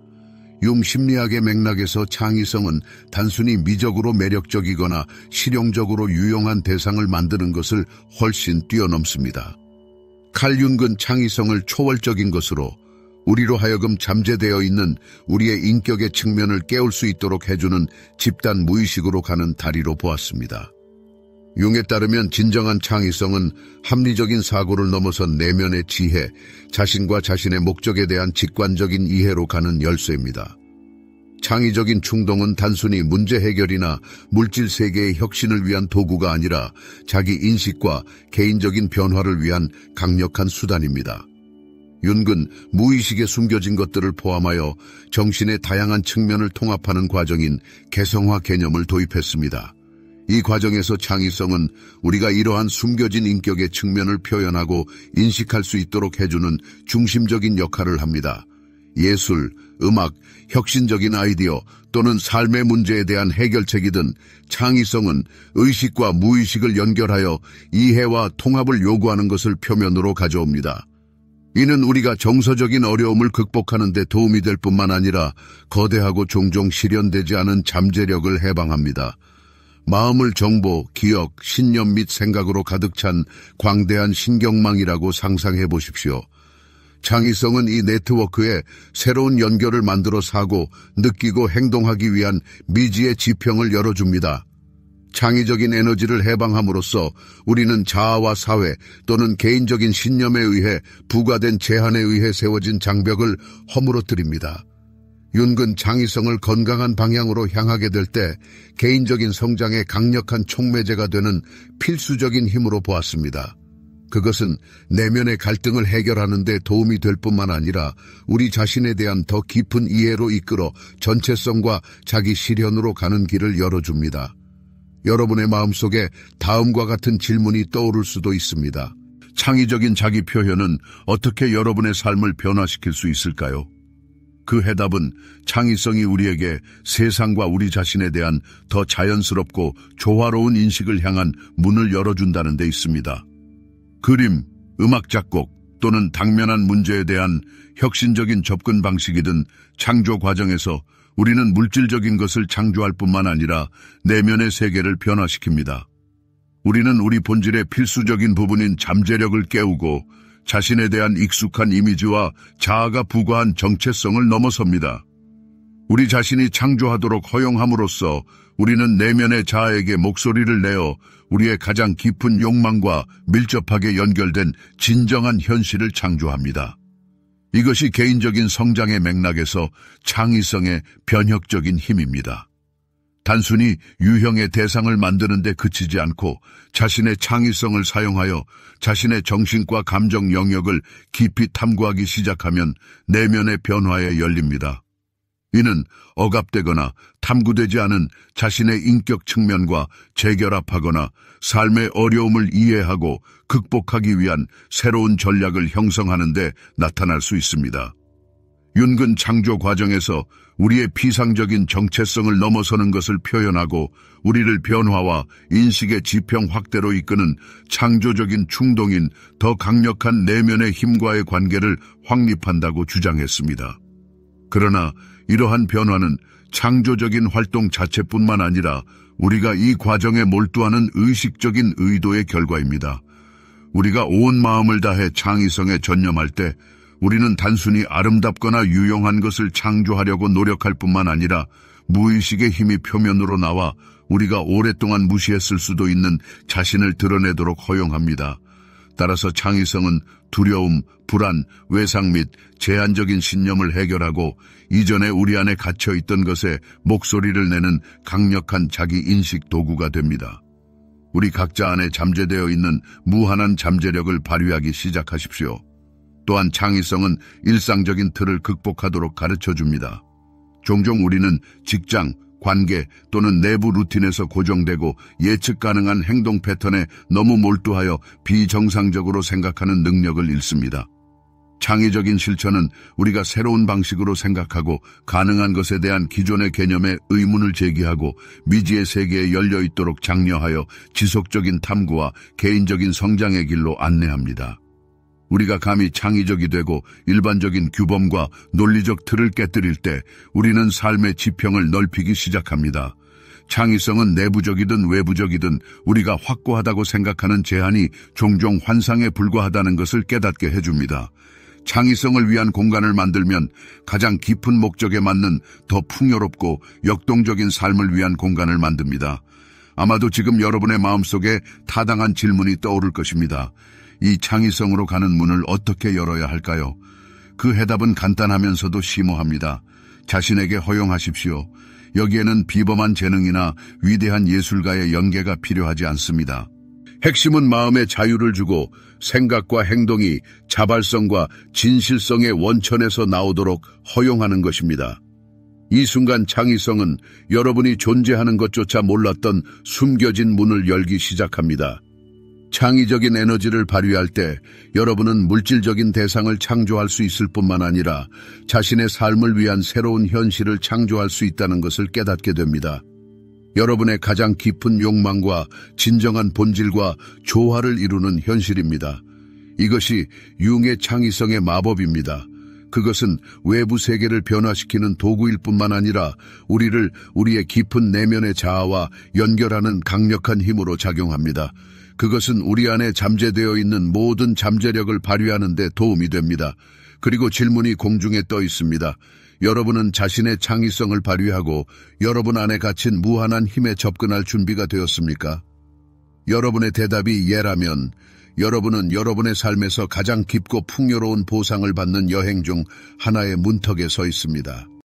융 심리학의 맥락에서 창의성은 단순히 미적으로 매력적이거나 실용적으로 유용한 대상을 만드는 것을 훨씬 뛰어넘습니다. 칼 윤근 창의성을 초월적인 것으로 우리로 하여금 잠재되어 있는 우리의 인격의 측면을 깨울 수 있도록 해주는 집단 무의식으로 가는 다리로 보았습니다. 융에 따르면 진정한 창의성은 합리적인 사고를 넘어선 내면의 지혜, 자신과 자신의 목적에 대한 직관적인 이해로 가는 열쇠입니다. 창의적인 충동은 단순히 문제 해결이나 물질 세계의 혁신을 위한 도구가 아니라 자기 인식과 개인적인 변화를 위한 강력한 수단입니다. 윤근 무의식에 숨겨진 것들을 포함하여 정신의 다양한 측면을 통합하는 과정인 개성화 개념을 도입했습니다. 이 과정에서 창의성은 우리가 이러한 숨겨진 인격의 측면을 표현하고 인식할 수 있도록 해주는 중심적인 역할을 합니다. 예술, 음악, 혁신적인 아이디어 또는 삶의 문제에 대한 해결책이든 창의성은 의식과 무의식을 연결하여 이해와 통합을 요구하는 것을 표면으로 가져옵니다. 이는 우리가 정서적인 어려움을 극복하는 데 도움이 될 뿐만 아니라 거대하고 종종 실현되지 않은 잠재력을 해방합니다. 마음을 정보, 기억, 신념 및 생각으로 가득 찬 광대한 신경망이라고 상상해 보십시오. 창의성은 이 네트워크에 새로운 연결을 만들어 사고, 느끼고 행동하기 위한 미지의 지평을 열어줍니다. 창의적인 에너지를 해방함으로써 우리는 자아와 사회 또는 개인적인 신념에 의해 부과된 제한에 의해 세워진 장벽을 허물어뜨립니다. 윤근 창의성을 건강한 방향으로 향하게 될 때 개인적인 성장에 강력한 촉매제가 되는 필수적인 힘으로 보았습니다. 그것은 내면의 갈등을 해결하는 데 도움이 될 뿐만 아니라 우리 자신에 대한 더 깊은 이해로 이끌어 전체성과 자기 실현으로 가는 길을 열어줍니다. 여러분의 마음속에 다음과 같은 질문이 떠오를 수도 있습니다. 창의적인 자기 표현은 어떻게 여러분의 삶을 변화시킬 수 있을까요? 그 해답은 창의성이 우리에게 세상과 우리 자신에 대한 더 자연스럽고 조화로운 인식을 향한 문을 열어준다는 데 있습니다. 그림, 음악 작곡 또는 당면한 문제에 대한 혁신적인 접근 방식이든 창조 과정에서 우리는 물질적인 것을 창조할 뿐만 아니라 내면의 세계를 변화시킵니다. 우리는 우리 본질의 필수적인 부분인 잠재력을 깨우고 자신에 대한 익숙한 이미지와 자아가 부과한 정체성을 넘어섭니다. 우리 자신이 창조하도록 허용함으로써 우리는 내면의 자아에게 목소리를 내어 우리의 가장 깊은 욕망과 밀접하게 연결된 진정한 현실을 창조합니다. 이것이 개인적인 성장의 맥락에서 창의성의 변혁적인 힘입니다. 단순히 유형의 대상을 만드는 데 그치지 않고 자신의 창의성을 사용하여 자신의 정신과 감정 영역을 깊이 탐구하기 시작하면 내면의 변화에 열립니다. 이는 억압되거나 탐구되지 않은 자신의 인격 측면과 재결합하거나 삶의 어려움을 이해하고 극복하기 위한 새로운 전략을 형성하는 데 나타날 수 있습니다. 윤근 창조 과정에서 우리의 피상적인 정체성을 넘어서는 것을 표현하고 우리를 변화와 인식의 지평 확대로 이끄는 창조적인 충동인 더 강력한 내면의 힘과의 관계를 확립한다고 주장했습니다. 그러나 이러한 변화는 창조적인 활동 자체뿐만 아니라 우리가 이 과정에 몰두하는 의식적인 의도의 결과입니다. 우리가 온 마음을 다해 창의성에 전념할 때 우리는 단순히 아름답거나 유용한 것을 창조하려고 노력할 뿐만 아니라 무의식의 힘이 표면으로 나와 우리가 오랫동안 무시했을 수도 있는 자신을 드러내도록 허용합니다. 따라서 창의성은 두려움, 불안, 외상 및 제한적인 신념을 해결하고 이전에 우리 안에 갇혀있던 것에 목소리를 내는 강력한 자기인식 도구가 됩니다. 우리 각자 안에 잠재되어 있는 무한한 잠재력을 발휘하기 시작하십시오. 또한 창의성은 일상적인 틀을 극복하도록 가르쳐줍니다. 종종 우리는 직장, 관계 또는 내부 루틴에서 고정되고 예측 가능한 행동 패턴에 너무 몰두하여 비정상적으로 생각하는 능력을 잃습니다. 창의적인 실천은 우리가 새로운 방식으로 생각하고 가능한 것에 대한 기존의 개념에 의문을 제기하고 미지의 세계에 열려있도록 장려하여 지속적인 탐구와 개인적인 성장의 길로 안내합니다. 우리가 감히 창의적이 되고 일반적인 규범과 논리적 틀을 깨뜨릴 때 우리는 삶의 지평을 넓히기 시작합니다. 창의성은 내부적이든 외부적이든 우리가 확고하다고 생각하는 제한이 종종 환상에 불과하다는 것을 깨닫게 해줍니다. 창의성을 위한 공간을 만들면 가장 깊은 목적에 맞는 더 풍요롭고 역동적인 삶을 위한 공간을 만듭니다. 아마도 지금 여러분의 마음속에 타당한 질문이 떠오를 것입니다. 이 창의성으로 가는 문을 어떻게 열어야 할까요? 그 해답은 간단하면서도 심오합니다. 자신에게 허용하십시오. 여기에는 비범한 재능이나 위대한 예술가의 연계가 필요하지 않습니다. 핵심은 마음의 자유를 주고 생각과 행동이 자발성과 진실성의 원천에서 나오도록 허용하는 것입니다. 이 순간 창의성은 여러분이 존재하는 것조차 몰랐던 숨겨진 문을 열기 시작합니다. 창의적인 에너지를 발휘할 때 여러분은 물질적인 대상을 창조할 수 있을 뿐만 아니라 자신의 삶을 위한 새로운 현실을 창조할 수 있다는 것을 깨닫게 됩니다. 여러분의 가장 깊은 욕망과 진정한 본질과 조화를 이루는 현실입니다. 이것이 융의 창의성의 마법입니다. 그것은 외부 세계를 변화시키는 도구일 뿐만 아니라 우리를 우리의 깊은 내면의 자아와 연결하는 강력한 힘으로 작용합니다. 그것은 우리 안에 잠재되어 있는 모든 잠재력을 발휘하는 데 도움이 됩니다. 그리고 질문이 공중에 떠 있습니다. 여러분은 자신의 창의성을 발휘하고 여러분 안에 갇힌 무한한 힘에 접근할 준비가 되었습니까? 여러분의 대답이 예라면 여러분은 여러분의 삶에서 가장 깊고 풍요로운 보상을 받는 여행 중 하나의 문턱에 서 있습니다.